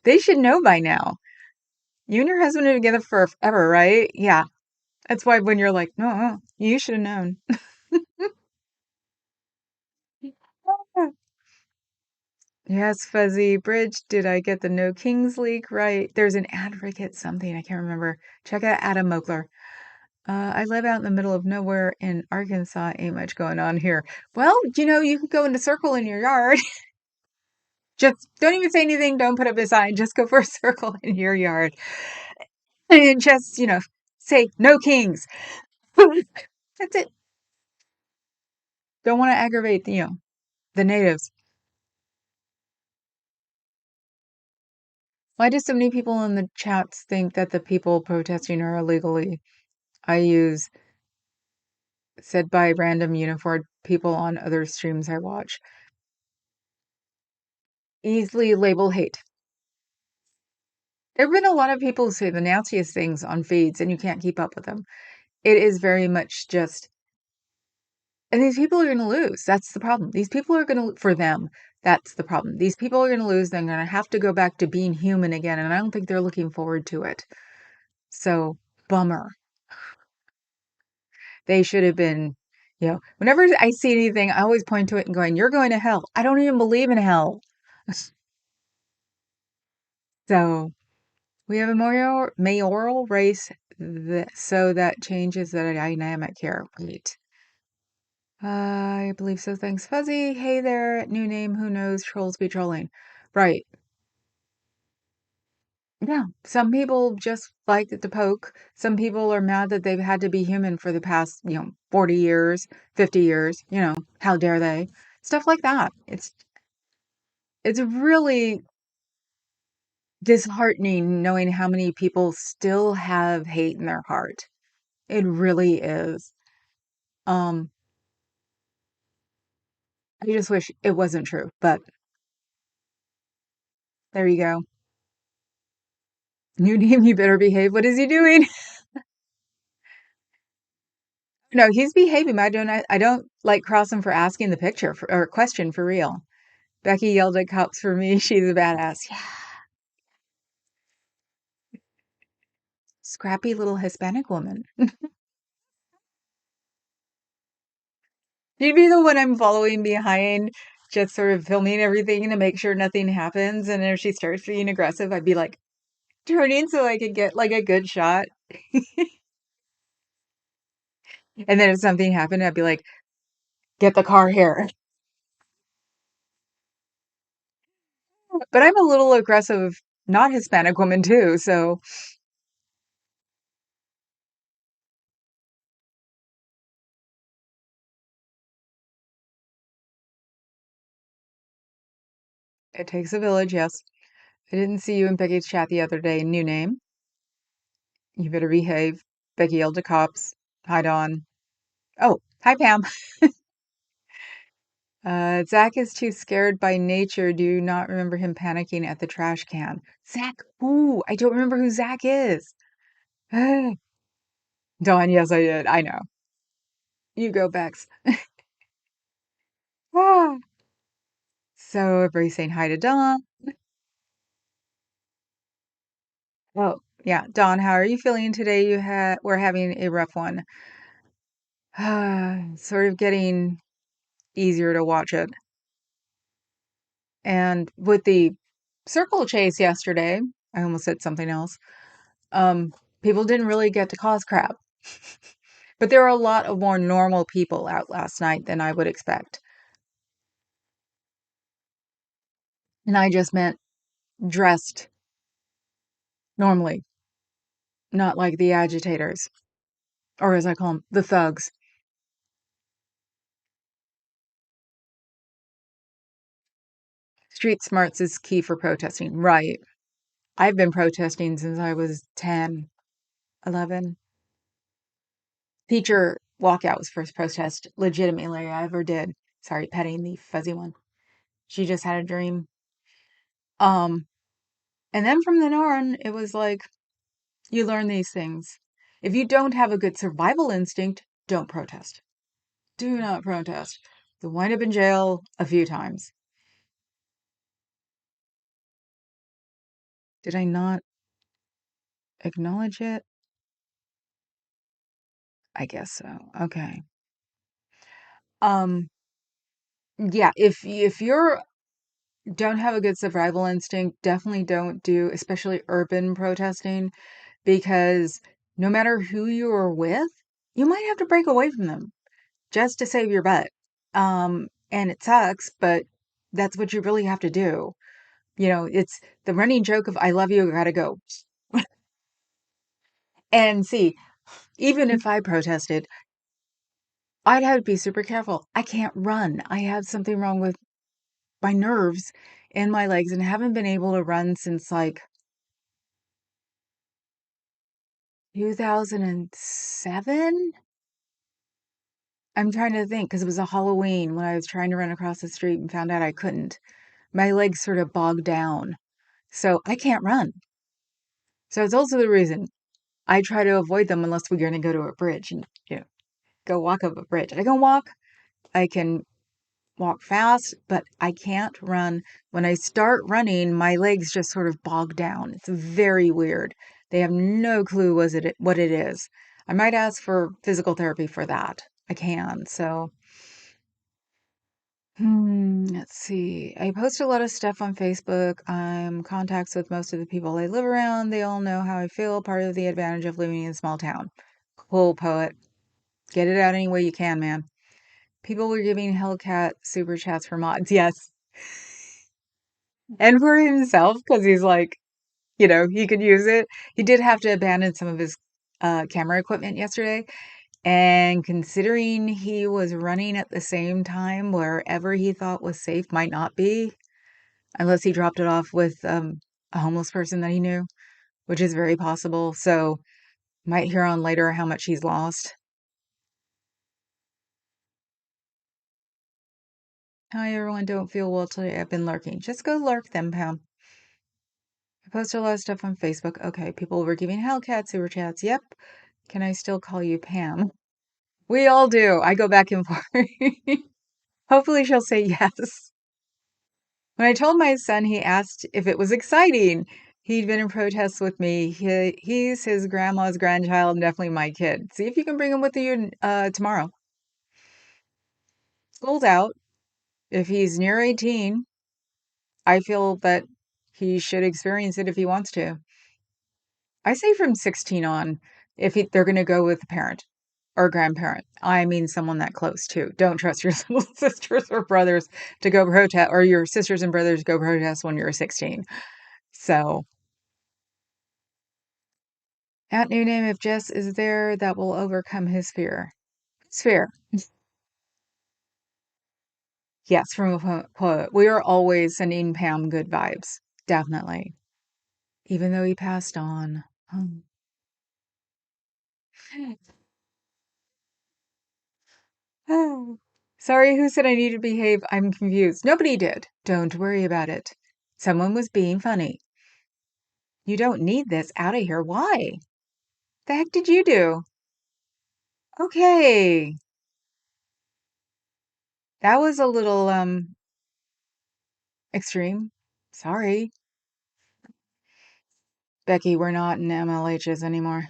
They should know by now. You and your husband are together forever, right? Yeah. That's why when you're like, no, you should have known. Yes, Fuzzy Bridge. Did I get the No Kings leak right? There's an advocate something. I can't remember. Check out Adam Mokler. I live out in the middle of nowhere in Arkansas. Ain't much going on here. Well, you can go in a circle in your yard. Just don't even say anything. Don't put up a sign. Just go for a circle in your yard. And just, say no kings. That's it. Don't want to aggravate, the natives. Why do so many people in the chats think that the people protesting are illegally? I use said by random uniformed people on other streams I watch. Easily label hate. There have been a lot of people who say the nastiest things on feeds and you can't keep up with them. It is very much just, and these people are going to lose. That's the problem. These people are going to, for them, that's the problem. These people are going to lose. They're going to have to go back to being human again. And I don't think they're looking forward to it. So, bummer. They should have been, whenever I see anything, I always point to it and going, you're going to hell. I don't even believe in hell. So, We have a mayoral race so that changes the dynamic here. Wait. I believe so. Thanks, Fuzzy. Hey there. New name. Who knows? Trolls be trolling. Right. Yeah. Some people just like to poke. Some people are mad that they've had to be human for the past, 40 years, 50 years. How dare they? Stuff like that. It's really disheartening knowing how many people still have hate in their heart. It really is. Um, I just wish it wasn't true, but there you go. New name, you better behave. What is he doing? No, he's behaving. I don't like cross him for asking the picture or question for real. Becky yelled at cops for me. She's a badass. Yeah. Scrappy little Hispanic woman. You'd be the one I'm following behind, just sort of filming everything to make sure nothing happens. And if she starts being aggressive, I'd be like turning so I could get like a good shot. And then if something happened, I'd be like, get the car here. But I'm a little aggressive, not Hispanic woman too, so it takes a village, yes. I didn't see you in Becky's chat the other day. New name. You better behave. Becky yelled to cops. Hi, Dawn. Oh, hi, Pam. Zach is too scared by nature. Do you not remember him panicking at the trash can? Zach, ooh, I don't remember who Zach is. Dawn, yes, I did. I know. You go, Bex. Ah. So everybody's saying hi to Dawn. Oh, yeah. Dawn, how are you feeling today? We're having a rough one. Sort of getting easier to watch it. And with the circle chase yesterday, I almost said something else. People didn't really get to cause crap. But there were a lot of more normal people out last night than I would expect. And I just meant dressed normally, not like the agitators, or as I call them, the thugs. Street smarts is key for protesting. Right. I've been protesting since I was 10, 11. Teacher walkout was first protest legitimately I ever did. Sorry, petting the fuzzy one. She just had a dream. Um, and then from then on, it was like you learn these things. If you don't have a good survival instinct, don't protest. Do not protest. You'll wind up in jail a few times. Did I not acknowledge it? I guess so. Okay. Um, yeah, if you're don't have a good survival instinct, definitely don't do, especially urban protesting, because no matter who you are with, you might have to break away from them just to save your butt. And it sucks, but that's what you really have to do. It's the running joke of I love you, I gotta go. And see, even if I protested, I'd have to be super careful. I can't run. I have something wrong with my nerves in my legs and haven't been able to run since like 2007. I'm trying to think because it was a Halloween when I was trying to run across the street and found out I couldn't. My legs sort of bogged down. So I can't run. So it's also the reason I try to avoid them unless we're going to go to a bridge and go walk up a bridge. I can walk. I can walk fast, but I can't run. When I start running, my legs just sort of bog down. It's very weird. They have no clue what it is. I might ask for physical therapy for that. I can. So, let's see. I post a lot of stuff on Facebook. I'm in contacts with most of the people I live around. They all know how I feel. Part of the advantage of living in a small town. Cool, poet. Get it out any way you can, man. People were giving Hellcat super chats for mods. Yes. And for himself, because he's like, he could use it. He did have to abandon some of his camera equipment yesterday. And considering he was running at the same time, wherever he thought was safe might not be, unless he dropped it off with a homeless person that he knew, which is very possible. So, might hear on later how much he's lost. Hi, everyone. Don't feel well today. I've been lurking. Just go lurk them, Pam. I post a lot of stuff on Facebook. Okay, people were giving Hellcat super chats. Yep. Can I still call you Pam? We all do. I go back and forth. Hopefully she'll say yes. When I told my son, he asked if it was exciting. He'd been in protests with me. He's his grandma's grandchild and definitely my kid. See if you can bring him with you tomorrow. School's out. If he's near 18, I feel that he should experience it if he wants to. I say from 16 on, if they're going to go with a parent or a grandparent. I mean someone that close too. Don't trust your little sisters or brothers to go protest, or your sisters and brothers to go protest when you're 16. So, at New Name, if Jess is there, that will overcome his fear. His fear. Yes, from a poet. We are always sending Pam good vibes. Definitely. Even though he passed on. Um, Oh. Sorry, who said I need to behave? I'm confused. Nobody did. Don't worry about it. Someone was being funny. You don't need this out of here. Why? The heck did you do? Okay. That was a little extreme. Sorry. Becky, we're not in MLHs anymore.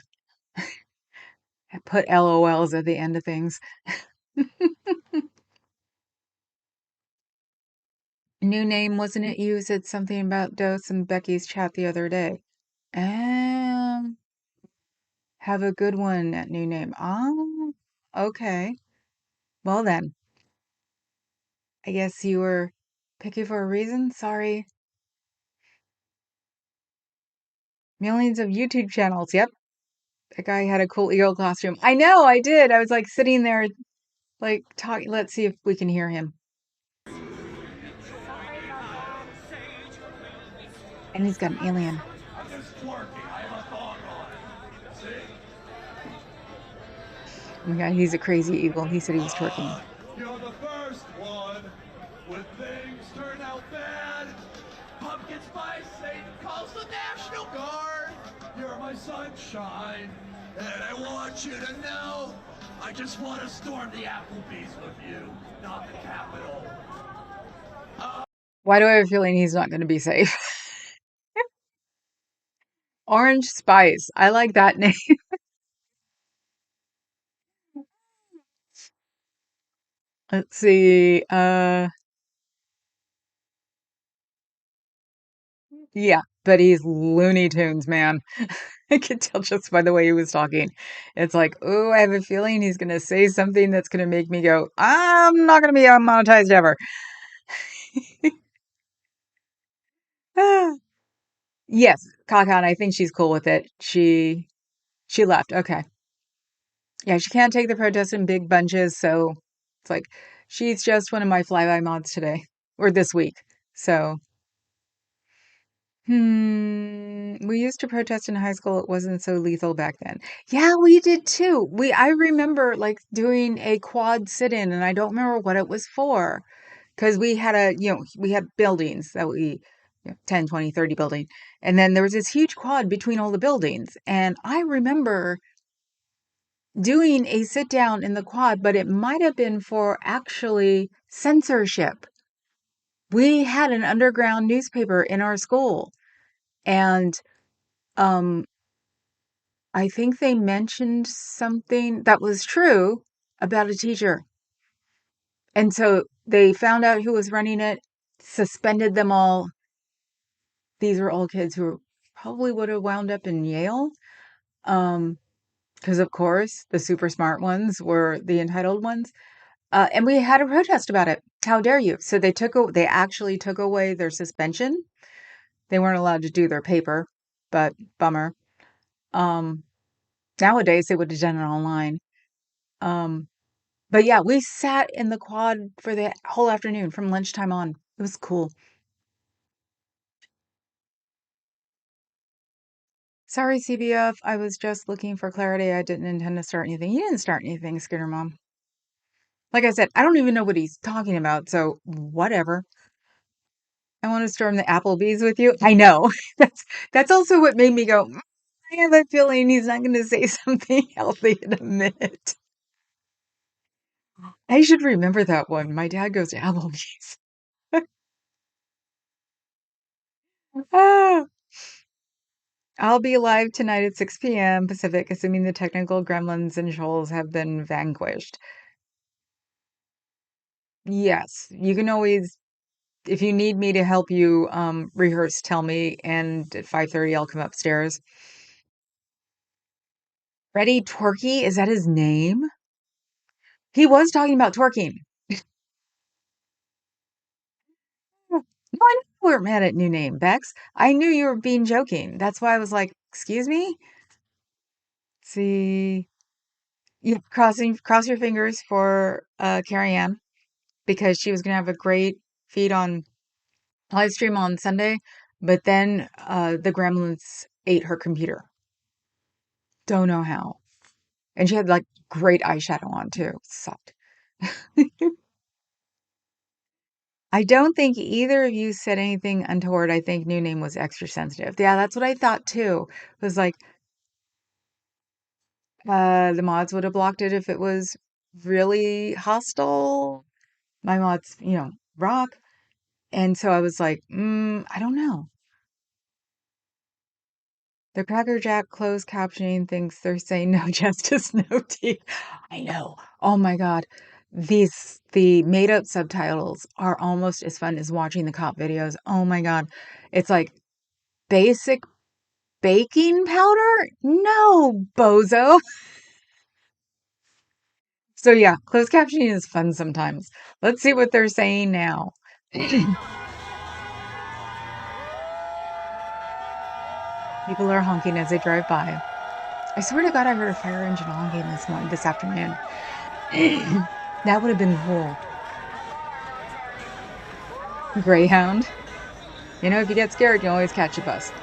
I put LOLs at the end of things. New name, wasn't it you said something about Dose and Becky's chat the other day? Um, have a good one at new name. Oh, okay. Well then, I guess you were picky for a reason. Sorry. Millions of YouTube channels. Yep. That guy had a cool eagle costume. I know, I did. I was like sitting there, like talking. Let's see if we can hear him. And he's got an alien. I'm just twerking. I have a thong on. See? Oh my God, he's a crazy eagle. He said he was twerking. You're the first one. When things turn out bad, pumpkin spice Satan calls the National Guard. You're my sunshine, and I want you to know I just want to storm the Applebee's with you, not the Capitol. Why do I have a feeling he's not going to be safe? Orange Spice. I like that name. Let's see. Yeah, but he's Looney Tunes, man. I could tell just by the way he was talking. It's like, oh, I have a feeling he's going to say something that's going to make me go, I'm not going to be monetized ever. Yes, Kakan, I think she's cool with it. She left. Okay. Yeah, she can't take the protest in big bunches, so it's like she's just one of my flyby mods today or this week. So, we used to protest in high school. It wasn't so lethal back then. Yeah, we did too. I remember like doing a quad sit-in and I don't remember what it was for because we had buildings that 10, 20, 30 building. And then there was this huge quad between all the buildings. And I remember doing a sit down in the quad, but it might have been for actually censorship. We had an underground newspaper in our school, and um, I think they mentioned something that was true about a teacher. And so they found out who was running it, suspended them all. These were all kids who probably would have wound up in Yale. Um, because of course the super smart ones were the entitled ones. And we had a protest about it. How dare you? So they actually took away their suspension. They weren't allowed to do their paper, but bummer. Um, Nowadays they would have done it online. Um, but yeah, we sat in the quad for the whole afternoon from lunchtime on. It was cool. Sorry, CBF. I was just looking for clarity. I didn't intend to start anything. You didn't start anything, Skinner Mom. Like I said, I don't even know what he's talking about, so whatever. I want to storm the Applebee's with you. I know. That's also what made me go, I have a feeling he's not going to say something healthy in a minute. I should remember that one. My dad goes to Applebee's. Ah, I'll be live tonight at 6 p.m. Pacific, assuming the technical gremlins and shoals have been vanquished. Yes, you can always, if you need me to help you rehearse, tell me, and at 5:30 I'll come upstairs. Freddie Twerky, is that his name? He was talking about twerking. No, I know you weren't mad at new name, Bex. I knew you were being joking. That's why I was like, excuse me? See, you cross your fingers for Carrie Ann because she was gonna have a great feed on live stream on Sunday, but then the gremlins ate her computer. Don't know how. And she had like great eyeshadow on too. Sucked. I don't think either of you said anything untoward. I think new name was extra sensitive. Yeah, that's what I thought too. It was like the mods would have blocked it if it was really hostile. My mods, rock. And so I was like, I don't know. The Cracker Jack closed captioning thinks they're saying no justice, no tea. I know. Oh my God. The made up subtitles are almost as fun as watching the cop videos. Oh my God. It's like basic baking powder? No, bozo. So yeah, closed captioning is fun sometimes. Let's see what they're saying now. People are honking as they drive by. I swear to God, I heard a fire engine honking this afternoon. That would have been cool. Greyhound. If you get scared, you always catch a bus.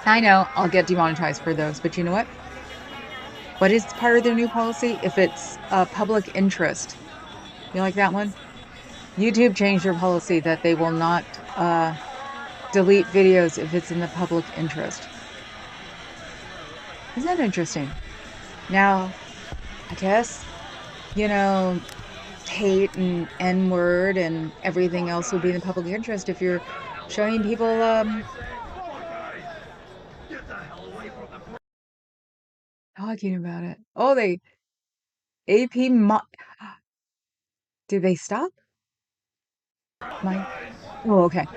I know I'll get demonetized for those, but you know what? What is part of their new policy? If it's public interest. You like that one? YouTube changed their policy that they will not delete videos if it's in the public interest. Isn't that interesting? Now, I guess, you know, hate and N-word and everything else would be in the public interest if you're showing people talking about it. Oh, they AP did they stop? My Oh, okay.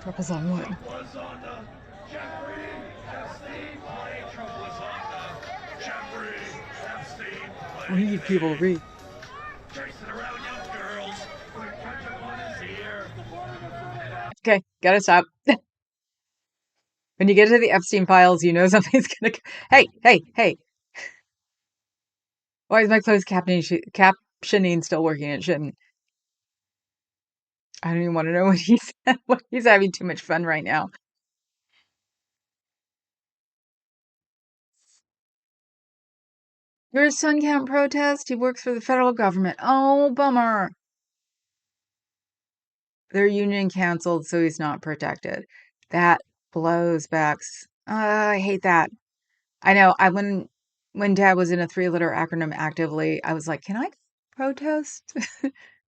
Purpose on what? Was on the Jeffrey Epstein plane. Trump was on the Jeffrey Epstein plane. We need people to read. Chasing around young girls. Quick catch him on his ear. Okay, gotta stop. When you get to the Epstein files, you know something's gonna. Hey, hey, hey! Why is my closed captioning still working? It shouldn't. I don't even want to know what he said. He's having too much fun right now. Your son can't protest. He works for the federal government. Oh, bummer. Their union canceled, so he's not protected. That blows, Bex. I hate that. I know. When Dad was in a three-letter acronym actively, I was like, "Can I protest?"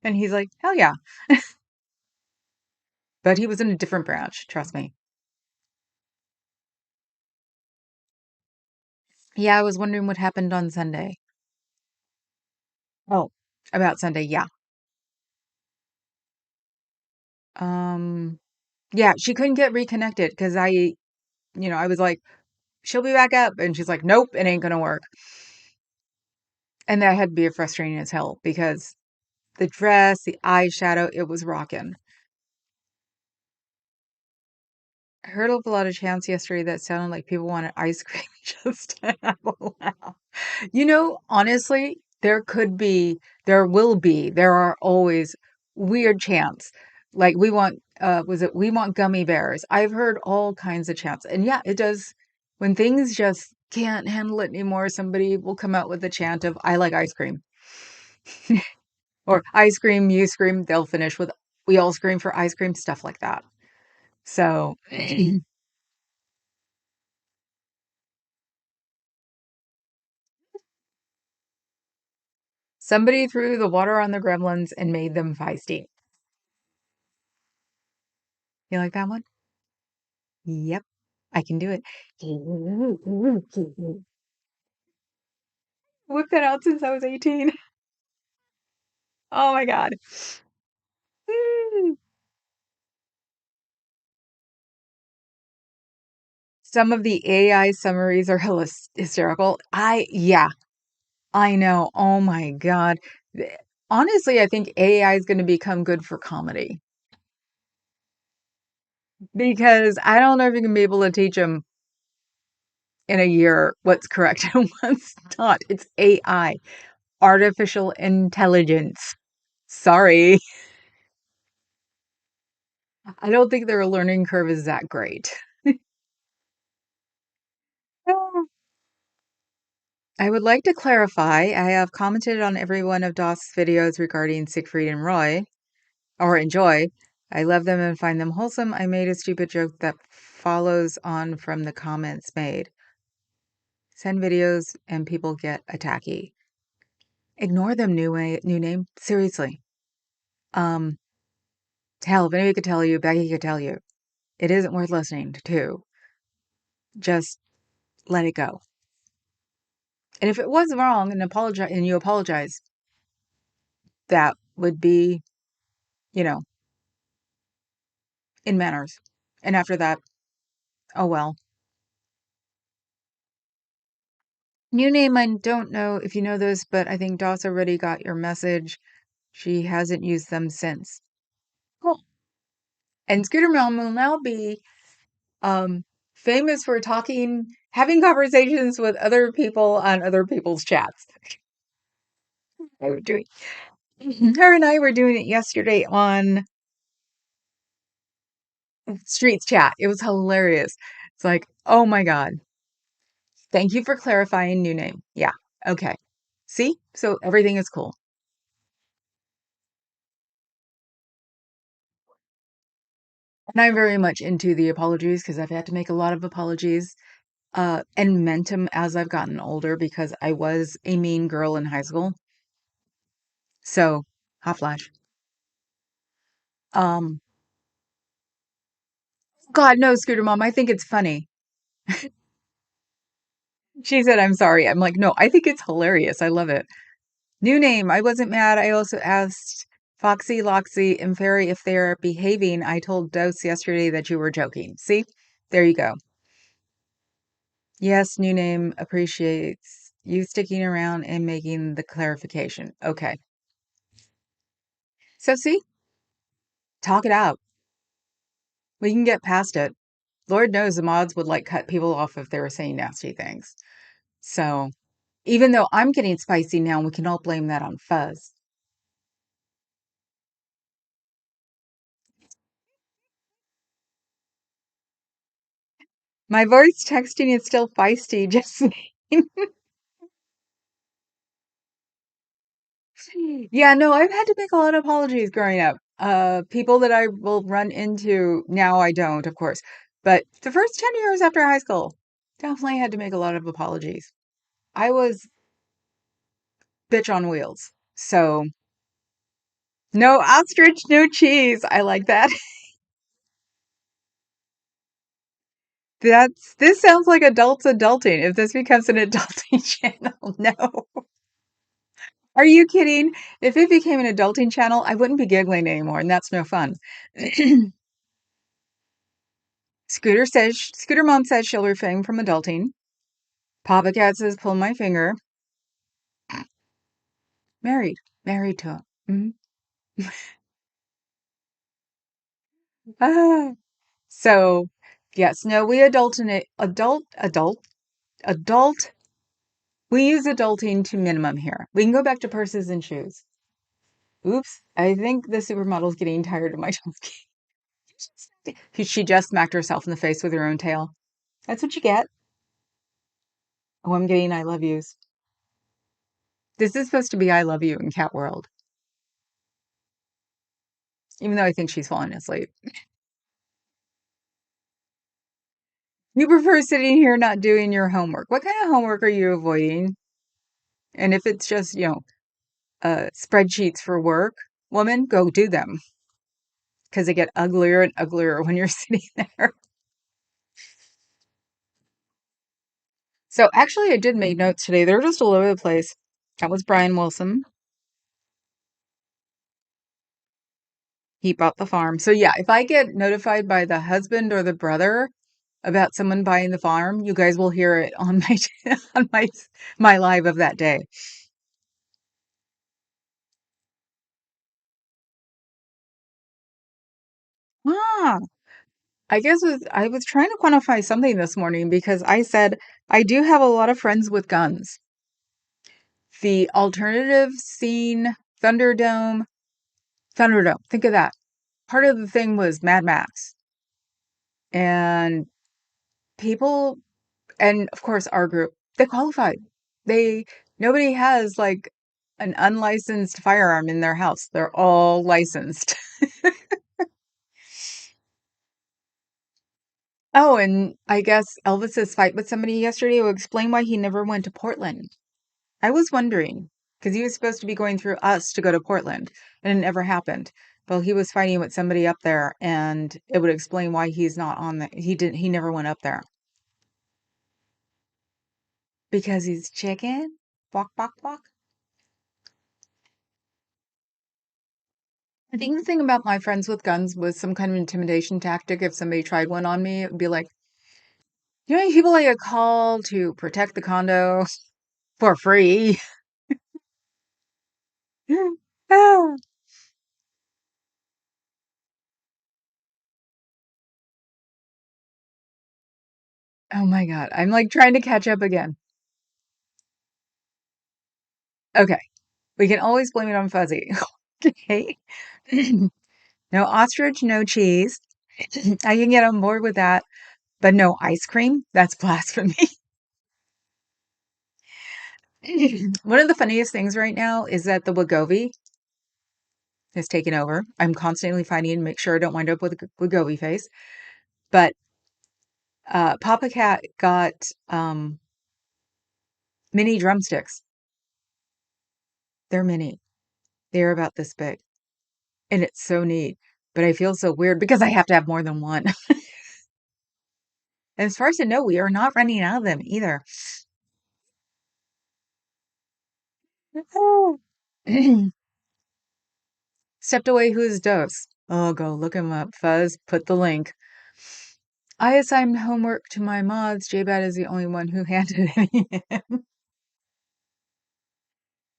And he's like, hell yeah. But he was in a different branch, trust me. Yeah, I was wondering what happened on Sunday. Oh, about Sunday, yeah. Um, yeah, she couldn't get reconnected because I was like, she'll be back up. And she's like, nope, it ain't gonna work. And that had to be frustrating as hell because the dress, the eyeshadow, it was rocking. I heard of a lot of chants yesterday that sounded like people wanted ice cream just to have a laugh. Honestly, there are always weird chants. Like we want gummy bears. I've heard all kinds of chants. And yeah, it does, when things just can't handle it anymore, somebody will come out with a chant of, I like ice cream. Or ice cream, you scream, they'll finish with, we all scream for ice cream, stuff like that. So somebody threw the water on the gremlins and made them feisty. You like that one? Yep, I can do it. Whipped that out since I was 18. Oh my God. Some of the AI summaries are hysterical. Yeah, I know. Oh my God. Honestly, I think AI is going to become good for comedy because I don't know if you can be able to teach them in a year what's correct and what's not. It's AI, artificial intelligence. Sorry. I don't think their learning curve is that great. I would like to clarify, I have commented on every one of Doss's videos regarding Siegfried and Roy, or Enjoy. I love them and find them wholesome. I made a stupid joke that follows on from the comments made. Send videos and people get attacky. Ignore them, new name. Seriously. Um, Hell, if anybody could tell you, Becky could tell you. It isn't worth listening to. Just let it go. And if it was wrong and you apologize, that would be, you know, in manners. And after that, oh well. New name, I don't know if you know this, but I think Doss already got your message. She hasn't used them since. Cool. And Scooter Mom will now be um famous for having conversations with other people on other people's chats. I were doing Her and I were doing it yesterday on Streets Chat. It was hilarious. It's like, oh my God. Thank you for clarifying new name. Yeah. Okay. See? So everything is cool. And I'm very much into the apologies because I've had to make a lot of apologies and meant them as I've gotten older because I was a mean girl in high school. So, hot flash. Um, God, no, Scooter Mom, I think it's funny. She said, I'm sorry. I'm like, no, I think it's hilarious. I love it. New name. I wasn't mad. I also asked Foxy, Loxy, and Fairy if they're behaving. I told Dose yesterday that you were joking. See? There you go. Yes, new name appreciates you sticking around and making the clarification. Okay. So see, talk it out. We can get past it. Lord knows the mods would like cut people off if they were saying nasty things. So even though I'm getting spicy now, we can all blame that on Fuzz. My voice texting is still feisty, just saying. Yeah, no, I've had to make a lot of apologies growing up. People that I will run into now, I don't, of course. But the first 10 years after high school, definitely had to make a lot of apologies. I was bitch on wheels. So No ostrich, no cheese. I like that. This sounds like adults adulting. If this becomes an adulting channel, no. Are you kidding? If it became an adulting channel, I wouldn't be giggling anymore, and that's no fun. Scooter Mom says she'll refrain from adulting. Papa Cat says pull my finger. Married, married to him. Ah. So, yes, no, we adult. We use adulting to minimum here. We can go back to purses and shoes. Oops, I think the supermodel's getting tired of my talking. She just smacked herself in the face with her own tail. That's what you get. Oh, I'm getting I love yous. This is supposed to be I love you in Cat World, even though I think she's falling asleep. You prefer sitting here not doing your homework. What kind of homework are you avoiding? And if it's just, spreadsheets for work, woman, go do them because they get uglier and uglier when you're sitting there. So actually, I did make notes today. They're just all over the place. That was Brian Wilson. He bought the farm. So yeah, if I get notified by the husband or the brother about someone buying the farm, you guys will hear it on my on my live of that day. Ah, I was trying to quantify something this morning because I said I do have a lot of friends with guns. The alternative scene, Thunderdome, Thunderdome. Think of that. Part of the thing was Mad Max, and people, and of course our group, they qualified. They Nobody has like an unlicensed firearm in their house. They're all licensed. Oh, and I guess Elvis's fight with somebody yesterday will explain why he never went to Portland. I was wondering because he was supposed to be going through us to go to Portland, and it never happened. Well, he was fighting with somebody up there, and it would explain why he's not on the. He never went up there because he's chicken. Walk, walk, walk. I think the thing about my friends with guns was some kind of intimidation tactic. If somebody tried one on me, it would be like, you know, people like a call to protect the condo for free. Oh my God. I'm like trying to catch up again. Okay. We can always blame it on Fuzzy. Okay. No ostrich, no cheese. I can get on board with that, but no ice cream. That's blasphemy. One of the funniest things right now is that the Wegovy has taken over. I'm constantly fighting to make sure I don't wind up with a Wegovy face. But Papa Cat got mini drumsticks. They're mini. They're about this big. And it's so neat. But I feel so weird because I have to have more than one. And as far as I know, we are not running out of them either. Stepped away, who's dose? Oh, go look him up. Fuzz, put the link. I assigned homework to my mods. J-Bad is the only one who handed it in.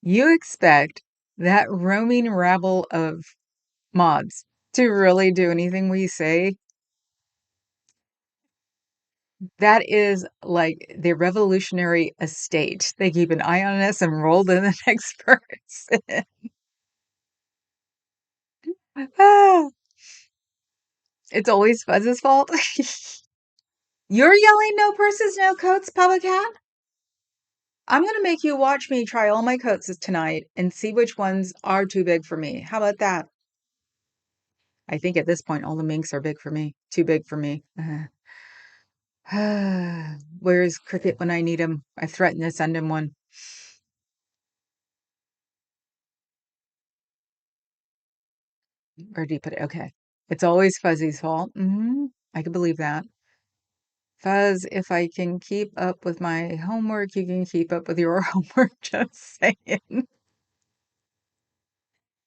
You expect that roaming rabble of mods to really do anything we say? That is like the revolutionary estate. They keep an eye on us and roll to the next person. Ah, it's always Fuzz's fault. You're yelling no purses, no coats, Papa Cat? I'm gonna make you watch me try all my coats tonight and see which ones are too big for me. How about that? I think at this point all the minks are big for me. Too big for me. Where's Cricket when I need him? I threatened to send him one. Where did he put it? Okay. It's always Fuzzy's fault. I can believe that. Fuzz, if I can keep up with my homework, you can keep up with your homework. Just saying.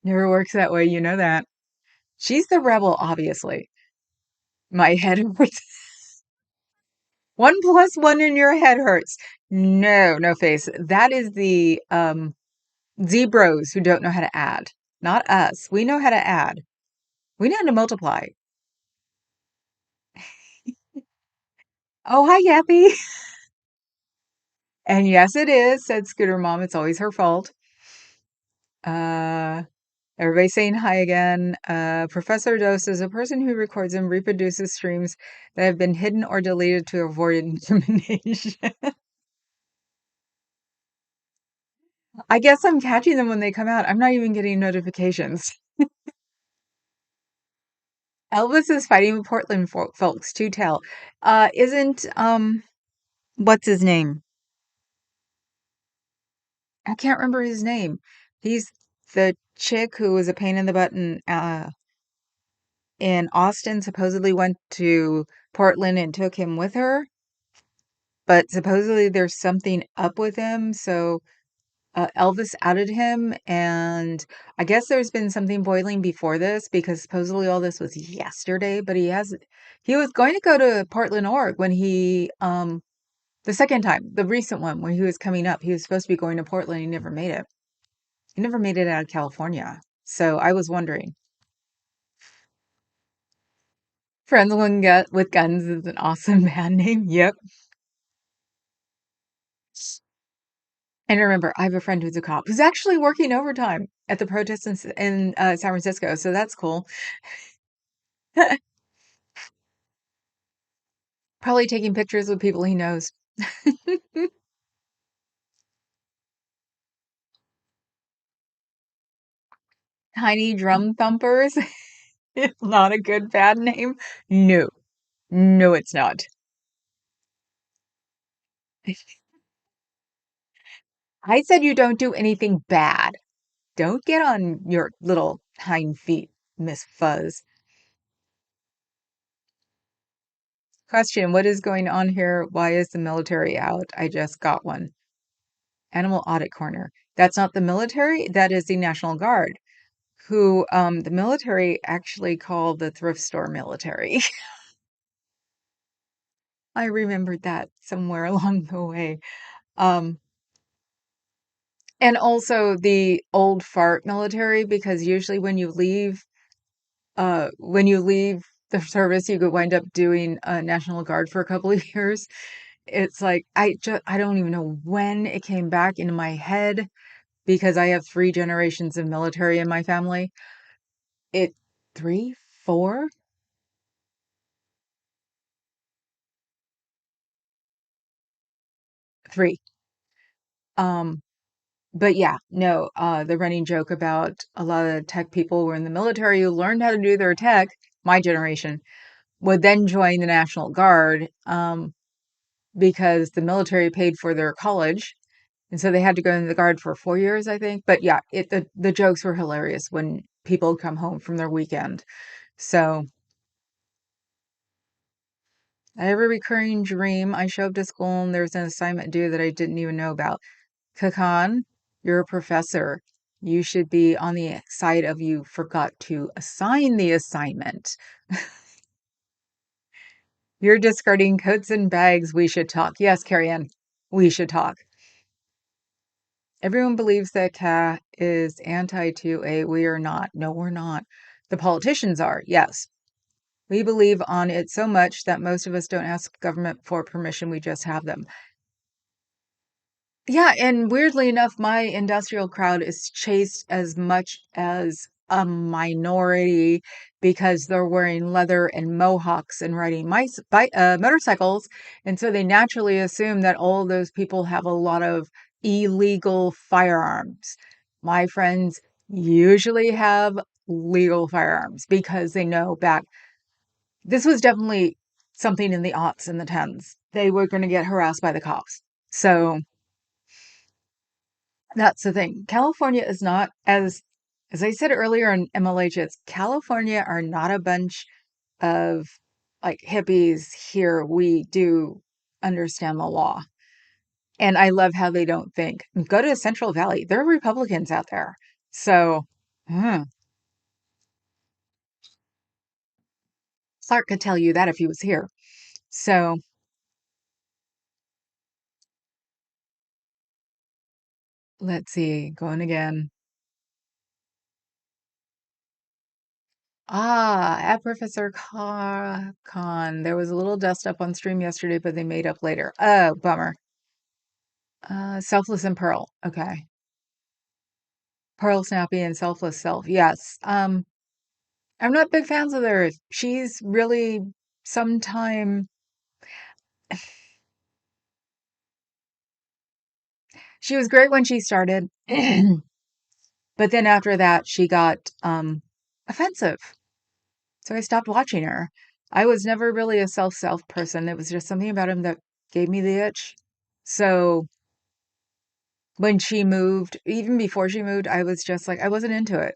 Never works that way, you know that. She's the rebel, obviously. My head hurts. One plus one in your head hurts. No, no face. That is the zebras who don't know how to add. Not us. We know how to add. We know how to multiply. Oh, hi, Yappy. And yes, it is, said Scooter Mom. It's always her fault. Uh, Everybody's saying hi again. Professor Dose is a person who records and reproduces streams that have been hidden or deleted to avoid incrimination. I guess I'm catching them when they come out. I'm not even getting notifications. Elvis is fighting with Portland folks to tell. Isn't what's his name? I can't remember his name. He's the chick who was a pain in the butt in Austin, supposedly went to Portland and took him with her, but supposedly there's something up with him. So Elvis outed him, and I guess there's been something boiling before this because supposedly all this was yesterday, but he was going to go to Portland, Oregon when the second time, the recent one when he was coming up, he was supposed to be going to Portland. He never made it. He never made it out of California. So I was wondering. Friends with Guns is an awesome band name. Yep. And remember, I have a friend who's a cop who's actually working overtime at the protests in San Francisco. So that's cool. Probably taking pictures with people he knows. Tiny Drum Thumpers. It's not a good bad name. No, no, it's not. I said you don't do anything bad. Don't get on your little hind feet, Miss Fuzz. Question, what is going on here? Why is the military out? I just got one. Animal Audit Corner. That's not the military, that is the National Guard, who the military actually called the thrift store military. I remembered that somewhere along the way. Um, and also the old fart military, because usually when you leave the service, you could wind up doing National Guard for a couple of years. It's like I don't even know when it came back into my head because I have three generations of military in my family. It three, four, three. Um, but yeah, no, the running joke about a lot of tech people were in the military who learned how to do their tech, my generation, would then join the National Guard, because the military paid for their college. And so they had to go in the guard for 4 years, I think. But yeah, the jokes were hilarious when people would come home from their weekend. So I have a recurring dream. I show up to school and there's an assignment due that I didn't even know about. Kakan, you're a professor. You should be on the side of you forgot to assign the assignment. You're discarding coats and bags. We should talk. Yes, Carrie Ann, we should talk. Everyone believes that Cat is anti 2A. We are not. No, we're not. The politicians are. Yes. We believe on it so much that most of us don't ask government for permission. We just have them. Yeah, and weirdly enough, my industrial crowd is chased as much as a minority because they're wearing leather and mohawks and riding motorcycles. And so they naturally assume that all of those people have a lot of illegal firearms. My friends usually have legal firearms because they know back, this was definitely something in the aughts and the tens. They were going to get harassed by the cops. So that's the thing. California is not as As I said earlier in MLH, it's California are not a bunch of like hippies here. We do understand the law. And I love how they don't think. Go to Central Valley. There are Republicans out there. So, hmm, Clark could tell you that if he was here. So, let's see. Going again. At Professor Con. There was a little dust up on stream yesterday, but they made up later. Oh, bummer. Selfless and Pearl. Okay. Pearl Snappy and Selfless Self. Yes. I'm not big fans of theirs. She's really sometime she was great when she started, but then after that she got offensive. So I stopped watching her. I was never really a self person. It was just something about him that gave me the itch. So when she moved, even before she moved, I was just like I wasn't into it.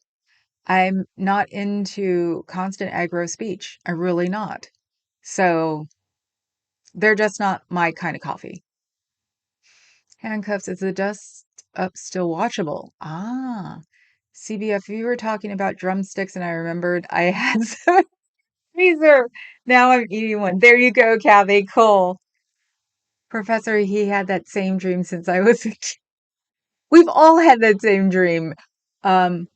I'm not into constant aggro speech. I'm really not. So they're just not my kind of coffee. Handcuffs, is the dust up still watchable? CBF, you were talking about drumsticks and I remembered I had some in the freezer. Now I'm eating one. There you go, Kathy. Cool. Professor, he had that same dream since I was a kid. We've all had that same dream. Um,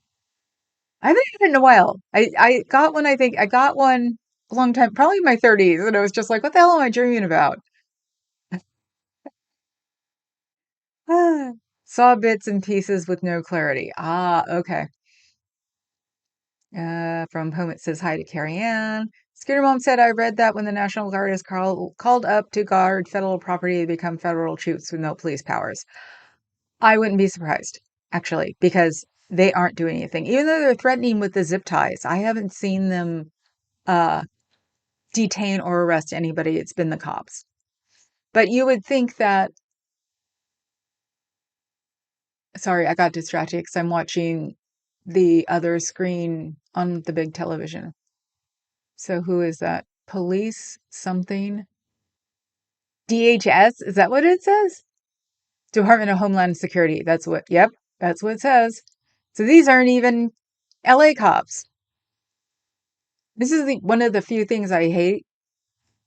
I haven't had it in a while. I got one, I think I got one a long time, probably in my 30s, and I was just like, what the hell am I dreaming about? Saw bits and pieces with no clarity. Okay. From whom it says hi to Carrie Ann. Scooter Mom said, I read that when the National Guard is called up to guard federal property, they become federal troops with no police powers. I wouldn't be surprised, actually, because they aren't doing anything. Even though they're threatening with the zip ties, I haven't seen them uh, detain or arrest anybody. It's been the cops. But you would think that, sorry, I got distracted because I'm watching the other screen on the big television. So who is that? Police something? DHS? Is that what it says? Department of Homeland Security. Yep, that's what it says. So these aren't even LA cops. This is one of the few things I hate.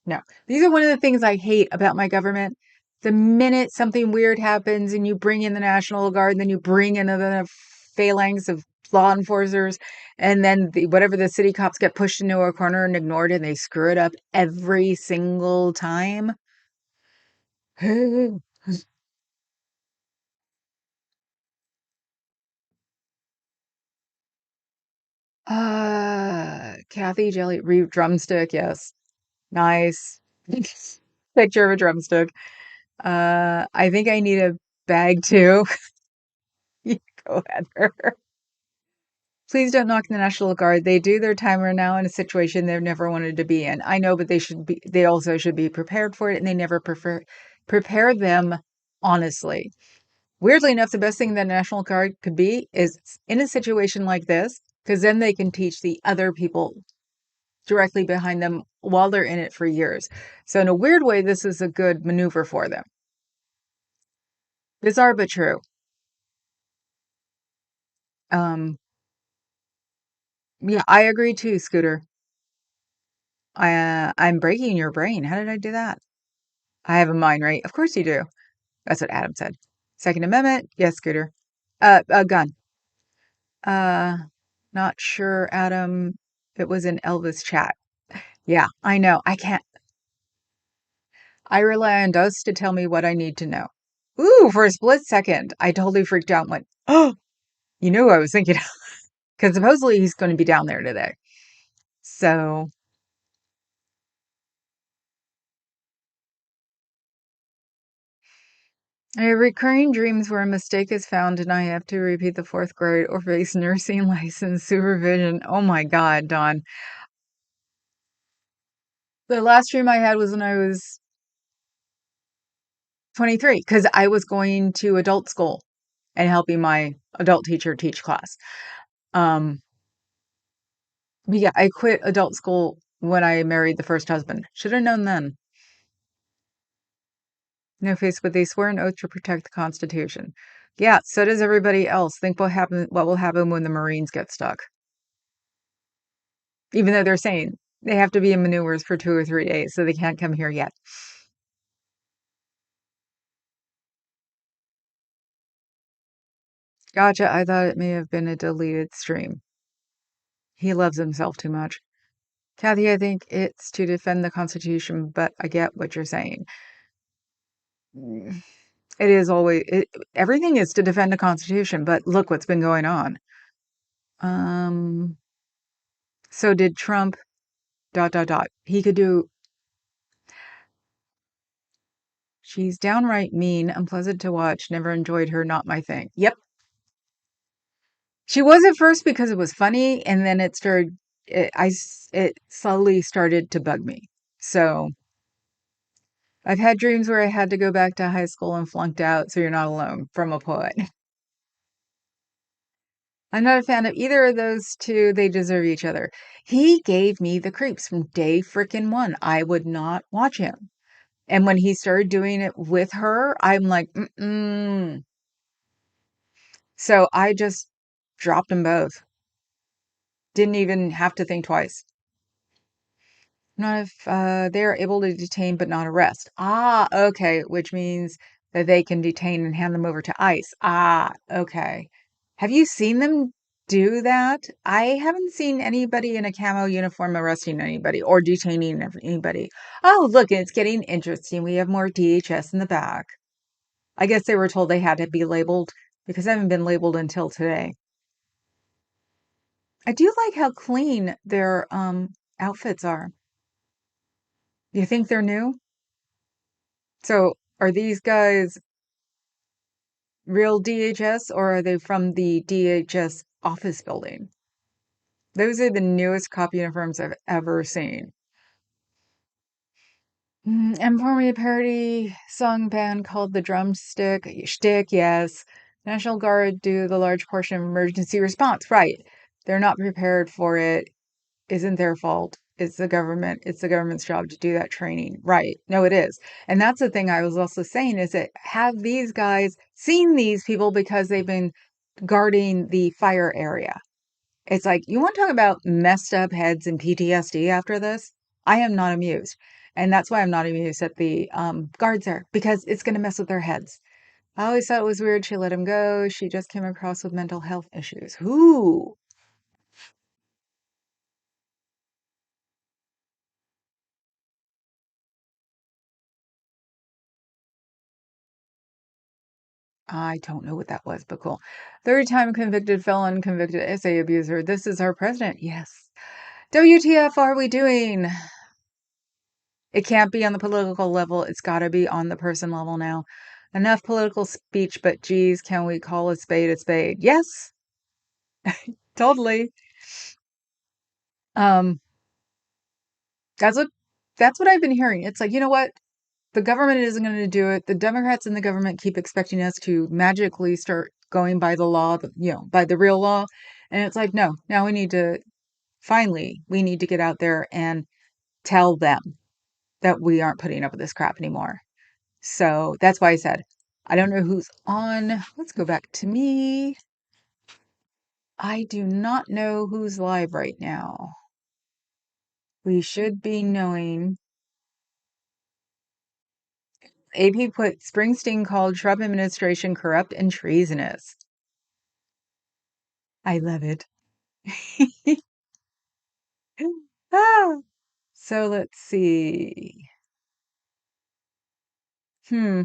No, these are one of the things I hate about my government. The minute something weird happens and you bring in the National Guard, and then you bring in the phalanx of law enforcers, and then whatever the city cops get pushed into a corner and ignored, and they screw it up every single time. Kathy Jelly drumstick, yes. Nice. Picture of a drumstick. I think I need a bag too. You go, Heather. Please don't knock the National Guard. They do their time right now in a situation they've never wanted to be in. I know, but they also should be prepared for it, and they never prepare them honestly. Weirdly enough, the best thing that National Guard could be is in a situation like this, because then they can teach the other people directly behind them while they're in it for years. So in a weird way, this is a good maneuver for them. Bizarre but true. Um, yeah, I agree too, Scooter. I'm breaking your brain. How did I do that? I have a mind, right? Of course you do. That's what Adam said. Second Amendment, yes, Scooter. A gun. Uh, not sure, Adam. It was in Elvis chat. Yeah, I know. I can't. I rely on Dose to tell me what I need to know. Ooh, for a split second, I totally freaked out and went, oh, you know who I was thinking of. Because supposedly he's going to be down there today. So, I have recurring dreams where a mistake is found and I have to repeat the fourth grade or face nursing license supervision. Oh my God, Dawn. The last dream I had was when I was 23 because I was going to adult school and helping my adult teacher teach class. Um, but yeah, I quit adult school when I married the first husband. Should have known then. No face, but they swear an oath to protect the Constitution. Yeah, so does everybody else. Think what will happen when the Marines get stuck. Even though they're saying they have to be in maneuvers for 2 or 3 days, so they can't come here yet. Gotcha. I thought it may have been a deleted stream. He loves himself too much. Kathy, I think it's to defend the Constitution, but I get what you're saying. Mm, it is always, everything is to defend the Constitution, but look what's been going on. Um, so did Trump, dot, dot, dot. He could do, she's downright mean, unpleasant to watch, never enjoyed her, not my thing. Yep. She was at first because it was funny, and then it slowly started to bug me. So I've had dreams where I had to go back to high school and flunked out, so you're not alone, from a poet. I'm not a fan of either of those two. They deserve each other. He gave me the creeps from day frickin' one. I would not watch him. And when he started doing it with her, I'm like, mm-mm. So I just dropped them both. Didn't even have to think twice. Not if they are able to detain but not arrest. Ah, okay, which means that they can detain and hand them over to ICE. Ah, okay. Have you seen them do that? I haven't seen anybody in a camo uniform arresting anybody or detaining anybody. Oh, look, it's getting interesting. We have more DHS in the back. I guess they were told they had to be labeled because I haven't been labeled until today. I do like how clean their outfits are. You think they're new? So are these guys real DHS or are they from the DHS office building? Those are the newest cop uniforms I've ever seen. And pour me a parody song band called The Drumstick. Shtick, yes. National Guard do the large portion of emergency response. Right. They're not prepared for it. Isn't their fault. It's the government. It's the government's job to do that training. Right. No, it is. And that's the thing I was also saying is that have these guys seen these people because they've been guarding the fire area? It's like, you want to talk about messed up heads and PTSD after this? I am not amused. And that's why I'm not amused at the guards there because it's going to mess with their heads. I always thought it was weird she let him go. She just came across with mental health issues. Who? I don't know what that was, but cool. Third time convicted felon, convicted essay abuser. This is our president. Yes. WTF are we doing? It can't be on the political level. It's got to be on the person level now. Enough political speech, but geez, can we call a spade a spade? Yes, totally. Um, that's what that's what I've been hearing. It's like, you know what? The government isn't going to do it. The Democrats in the government keep expecting us to magically start going by the law, by the real law. And it's like, no, now we need to get out there and tell them that we aren't putting up with this crap anymore. So that's why I said, I don't know who's on. Let's go back to me. I do not know who's live right now. We should be knowing. AP put Springsteen called Trump administration corrupt and treasonous. I love it. Ah, so let's see. Hmm.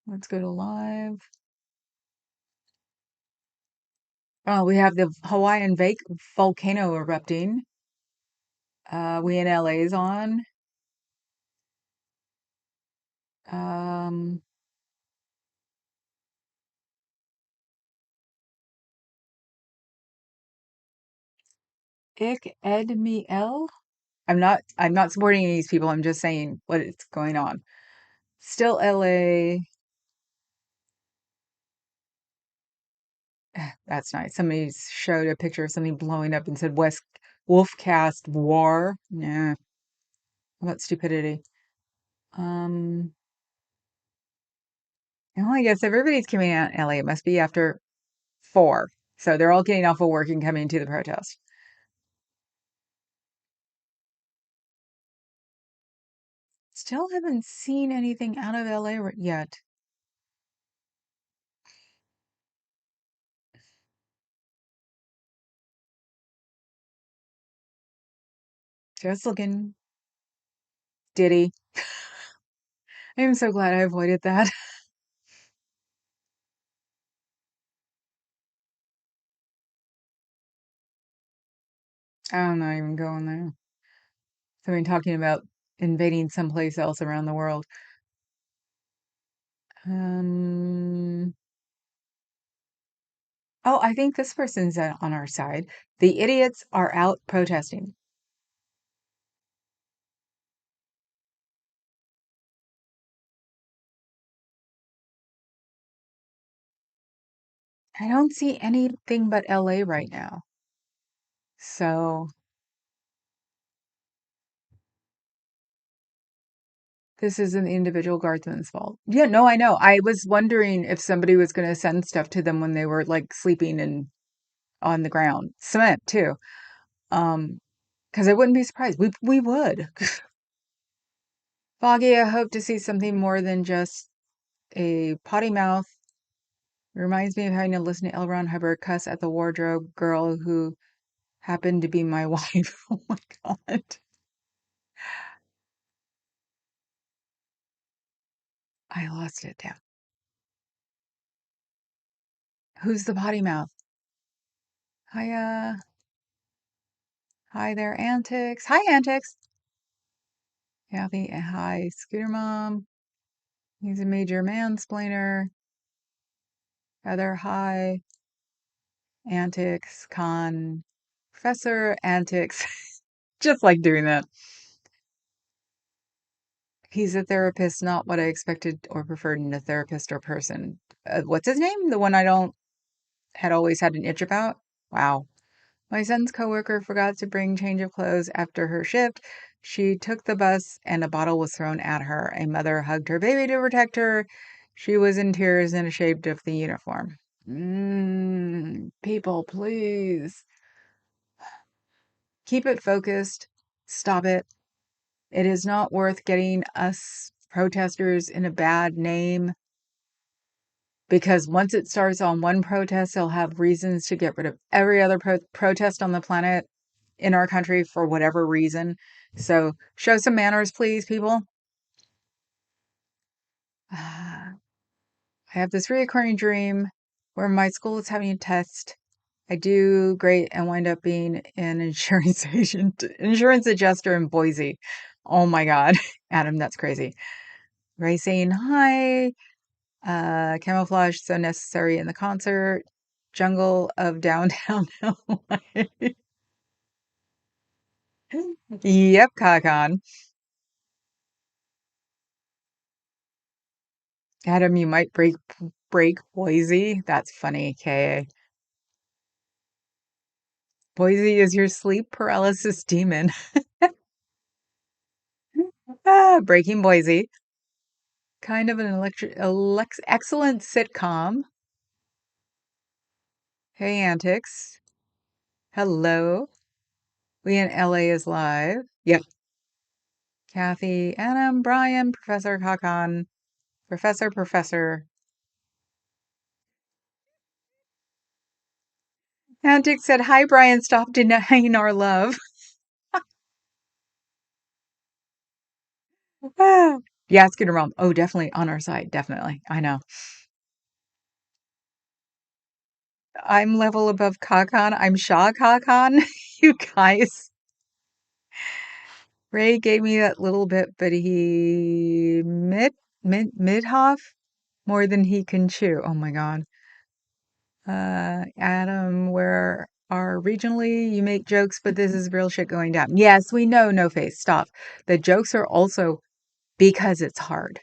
Let's go to live. Oh, we have the Hawaiian volcano erupting. We in LA's on. Um, Ik Ed Me L. I'm not supporting these people. I'm just saying what is going on. Still LA. That's nice. Somebody showed a picture of something blowing up and said West Wolfcast War. Yeah, how about stupidity? Um, well, I guess everybody's coming out in LA. It must be after 4. So they're all getting off of work and coming to the protest. Still haven't seen anything out of LA yet. Just looking. Diddy. I am so glad I avoided that. I'm not even going there. Somebody talking about invading someplace else around the world. Um, oh, I think this person's on our side. The idiots are out protesting. I don't see anything but LA right now. So this isn't the individual guardsman's fault. Yeah, no, I know. I was wondering if somebody was going to send stuff to them when they were like sleeping and on the ground. Cement too. Um, because I wouldn't be surprised. We would. Foggy, I hope to see something more than just a potty mouth. Reminds me of having to listen to L. Ron Hubbard cuss at the wardrobe girl who happened to be my wife. Oh my God. I lost it. Damn. Who's the potty mouth? Hi, hi there, Antics. Hi, Antics. Kathy, hi, Scooter Mom. He's a major mansplainer. Heather, hi. Antics, Con, Professor, Antics. Just like doing that. He's a therapist, not what I expected or preferred in a therapist or person. What's his name? The one I don't had always had an itch about? Wow. My son's coworker forgot to bring change of clothes after her shift. She took the bus and a bottle was thrown at her. A mother hugged her baby to protect her. She was in tears and ashamed of the uniform. People, please keep it focused. Stop it. It is not worth getting us protesters in a bad name because once it starts on one protest, they'll have reasons to get rid of every other protest on the planet in our country for whatever reason. So show some manners, please, people. I have this reoccurring dream where my school is having a test. I do great and wind up being an insurance agent, insurance adjuster in Boise. Oh my God, Adam, that's crazy. Ray saying hi. Camouflage so necessary in the concert. Jungle of downtown LA. Yep, Kakan. Adam, you might break Boise. That's funny, Ka. Boise is your sleep paralysis demon. Breaking Boise. Kind of an excellent sitcom. Hey, Antics. Hello. We in LA is live. Yep. Kathy, Adam, Brian, Professor Kakan, Professor. Antics said, hi, Brian, stop denying our love. Yeah, Scooter Mom. Oh, definitely on our side. Definitely. I know. I'm level above Kakan. I'm Shah Kakan. You guys. Ray gave me that little bit, but he mid-hoff more than he can chew. Oh my God. Adam, where are regionally you make jokes, but this is real shit going down. Yes, we know, no face. Stop. The jokes are also because it's hard.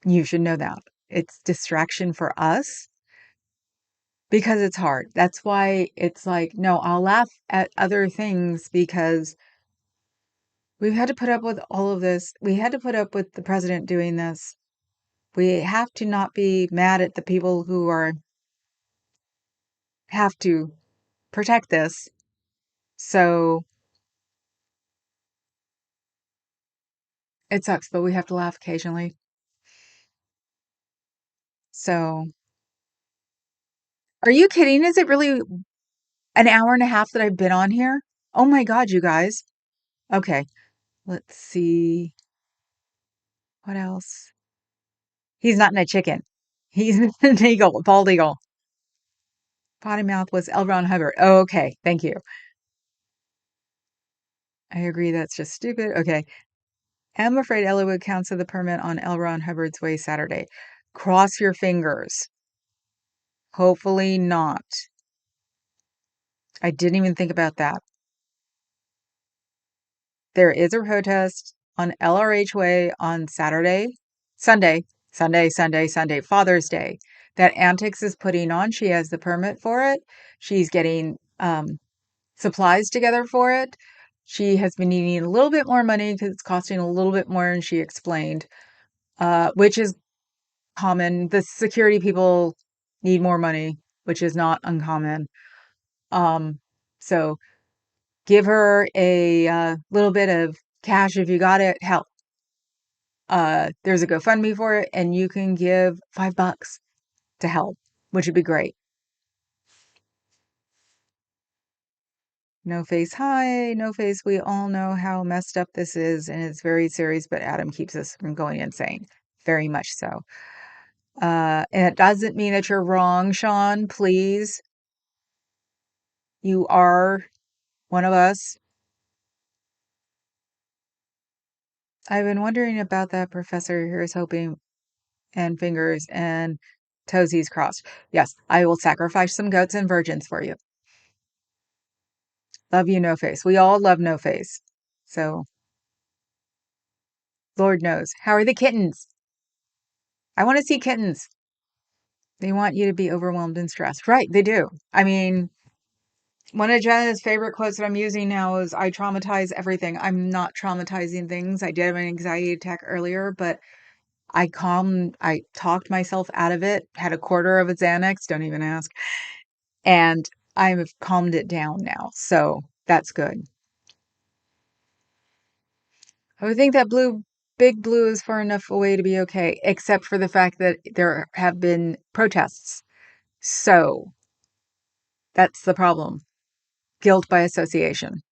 You should know that. It's distraction for us. because it's hard. That's why it's like, no, I'll laugh at other things because we've had to put up with all of this. We had to put up with the president doing this. We have to not be mad at the people who are have to protect this. So it sucks, but we have to laugh occasionally. So, are you kidding? Is it really an hour and a half that I've been on here? Oh my God, you guys. Okay, let's see. What else? He's not in a chicken. He's an eagle, bald eagle. Potty mouth was L. Ron Hubbard. Oh, okay, thank you. I agree, that's just stupid. Okay. I'm afraid Ella would cancel the permit on L. Ron Hubbard's way Saturday. Cross your fingers. Hopefully not. I didn't even think about that. There is a protest on LRH Way on Sunday, Father's Day, that Antics is putting on. She has the permit for it. She's getting supplies together for it. She has been needing a little bit more money because it's costing a little bit more, and she explained, which is common. The security people need more money, which is not uncommon. Um, so give her a little bit of cash if you got it. Help. There's a GoFundMe for it, and you can give $5 to help, which would be great. No face, hi, no face. We all know how messed up this is, and it's very serious, but Adam keeps us from going insane. Very much so. And it doesn't mean that you're wrong, Sean. Please. You are one of us. I've been wondering about that professor. Here's hoping and fingers and toesies crossed. Yes, I will sacrifice some goats and virgins for you. Love you, No Face. We all love No Face. So, Lord knows. How are the kittens? I want to see kittens. They want you to be overwhelmed and stressed. Right, they do. I mean, one of Jenna's favorite quotes that I'm using now is I traumatize everything. I'm not traumatizing things. I did have an anxiety attack earlier, but I talked myself out of it, had a quarter of a Xanax, don't even ask. And I've calmed it down now. So that's good. I would think that big blue is far enough away to be okay, except for the fact that there have been protests. So that's the problem. Guilt by association.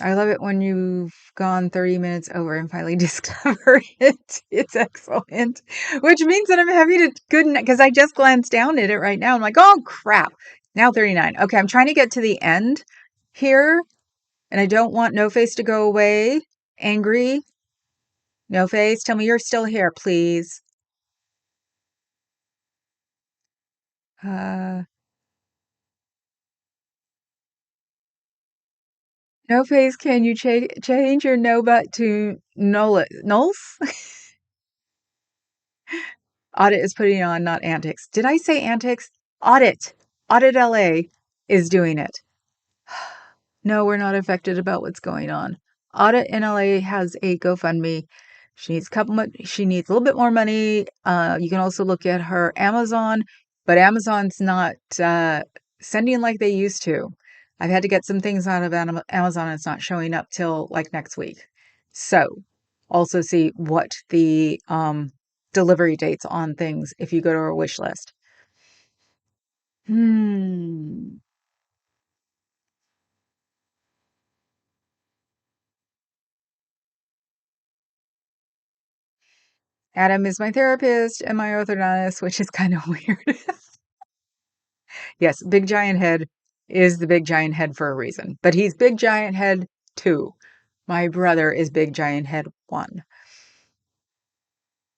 I love it when you've gone 30 minutes over and finally discover it. It's excellent. Which means that I'm happy to good because I just glanced down at it right now. I'm like, oh crap. Now 39. Okay, I'm trying to get to the end here, and I don't want No Face to go away. Angry. No Face, tell me you're still here, please. Uh No Face, can you change your no but to nulls? Audit is putting on, not antics. Did I say antics? Audit. Audit LA is doing it. No, we're not affected about what's going on. Audit in LA has a GoFundMe. She needs a little bit more money. You can also look at her Amazon, but Amazon's not sending like they used to. I've had to get some things out of Amazon, and it's not showing up till like next week. So also see what the delivery dates on things if you go to our wish list. Hmm. Adam is my therapist and my orthodontist, which is kind of weird. Yes, big giant head is the big giant head for a reason, but he's big giant head 2. My brother is big giant head 1.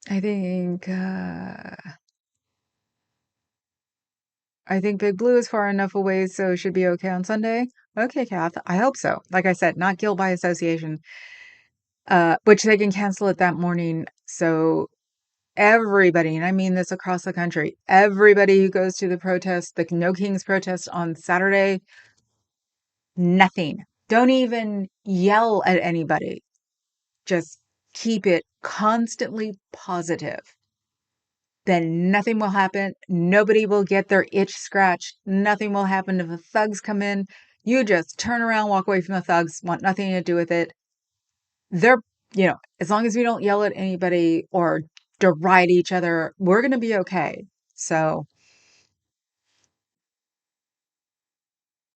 I think I think Big Blue is far enough away, so it should be okay on Sunday. Okay, Kath, I hope so. Like I said, not guilt by association, which they can cancel it that morning. So everybody, and I mean this across the country, everybody who goes to the protest, the No Kings protest on Saturday, nothing. Don't even yell at anybody. Just keep it constantly positive. Then nothing will happen. Nobody will get their itch scratched. Nothing will happen if the thugs come in. You just turn around, walk away from the thugs, want nothing to do with it. They're, as long as we don't yell at anybody or deride each other, we're going to be okay. So,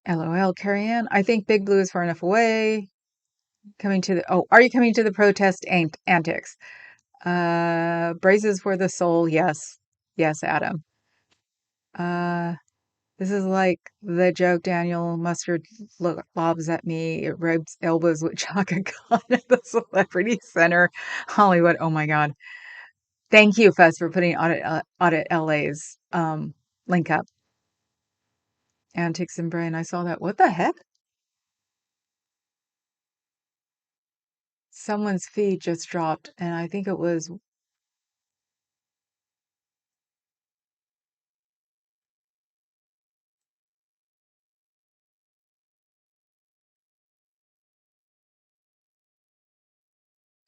LOL, Carrie Ann. I think Big Blue is far enough away. Are you coming to the protest antics? Braces for the soul. Yes. Yes, Adam. Uh, this is like the joke Daniel Mustard lobs at me. It rubs elbows with Chaka Khan at the Celebrity Center, Hollywood. Oh my God. Thank you, Fuzz, for putting Audit LA's link up. Antics and Brain. I saw that. What the heck? Someone's feed just dropped, and I think it was.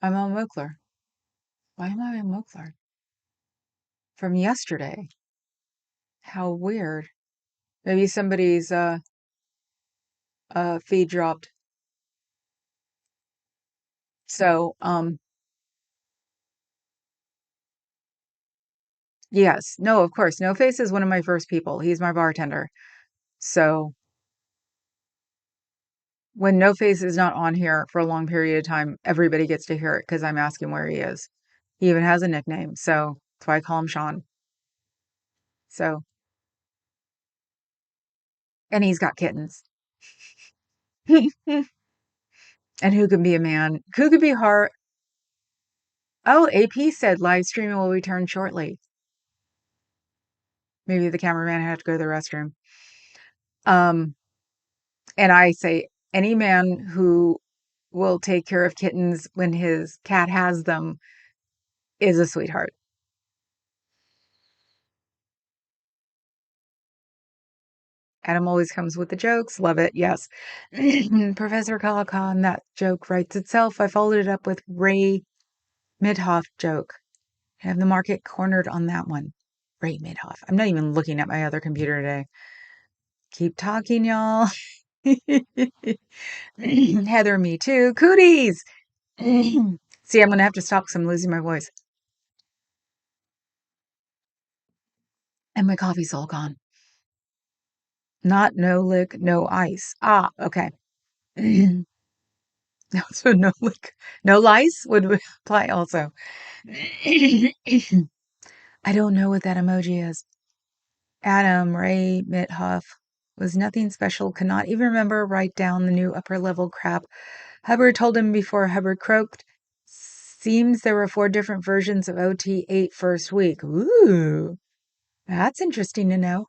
I'm on Mookler. Why am I on Mookler? From yesterday. How weird. Maybe somebody's feed dropped. So, yes. No, of course. No Face is one of my first people. He's my bartender. So when No Face is not on here for a long period of time, everybody gets to hear it because I'm asking where he is. He even has a nickname, so that's why I call him Sean. So, and he's got kittens. And who can be a man? Who could be hard? Oh, AP said live streaming will return shortly. Maybe the cameraman had to go to the restroom. Um, and I say any man who will take care of kittens when his cat has them is a sweetheart. Adam always comes with the jokes. Love it. Yes. Professor Kallakan, that joke writes itself. I followed it up with Ray Midhoff joke. I have the market cornered on that one. Ray Midhoff. I'm not even looking at my other computer today. Keep talking, y'all. Heather, me too. Cooties. See, I'm going to have to stop because I'm losing my voice. And my coffee's all gone. Not no lick, no ice. Ah, okay. So no lick, no lice would apply also. I don't know what that emoji is. Adam Ray Mithoff was nothing special, could not even remember write down the new upper level crap Hubbard told him before Hubbard croaked. Seems there were 4 different versions of OT8 first week. Ooh, that's interesting to know.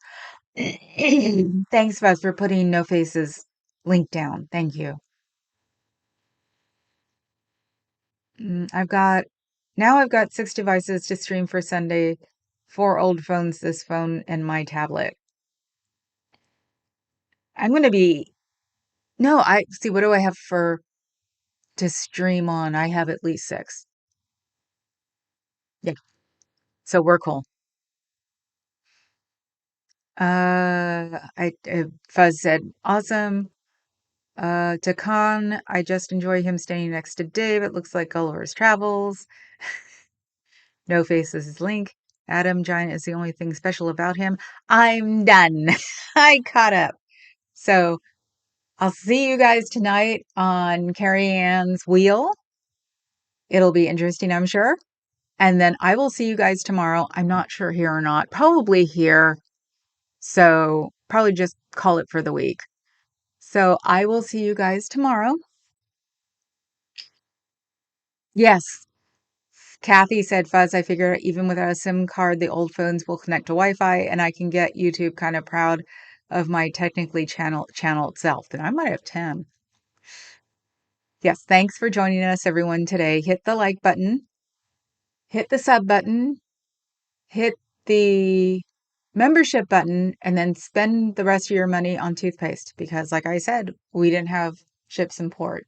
Thanks, Buzz, for putting No Faces link down. Thank you. I've got 6 devices to stream for Sunday, 4 old phones, this phone, and my tablet. I'm going to be, no, I see, what do I have to stream on? I have at least 6. Yeah. So we're cool. Fuzz said, awesome. To Khan, I just enjoy him standing next to Dave. It looks like Gulliver's Travels. No Faces link. Adam Giant is the only thing special about him. I'm done. I caught up. So I'll see you guys tonight on Carrie Ann's Wheel. It'll be interesting, I'm sure. And then I will see you guys tomorrow. I'm not sure here or not. Probably here. So probably just call it for the week. So I will see you guys tomorrow. Yes. Kathy said, Fuzz, I figure even without a SIM card, the old phones will connect to Wi-Fi and I can get YouTube. Kind of proud of my technically channel itself. Then I might have 10. Yes, thanks for joining us, everyone, today. Hit the like button. Hit the sub button. hit the membership button and then spend the rest of your money on toothpaste because, like I said, we didn't have ships and port.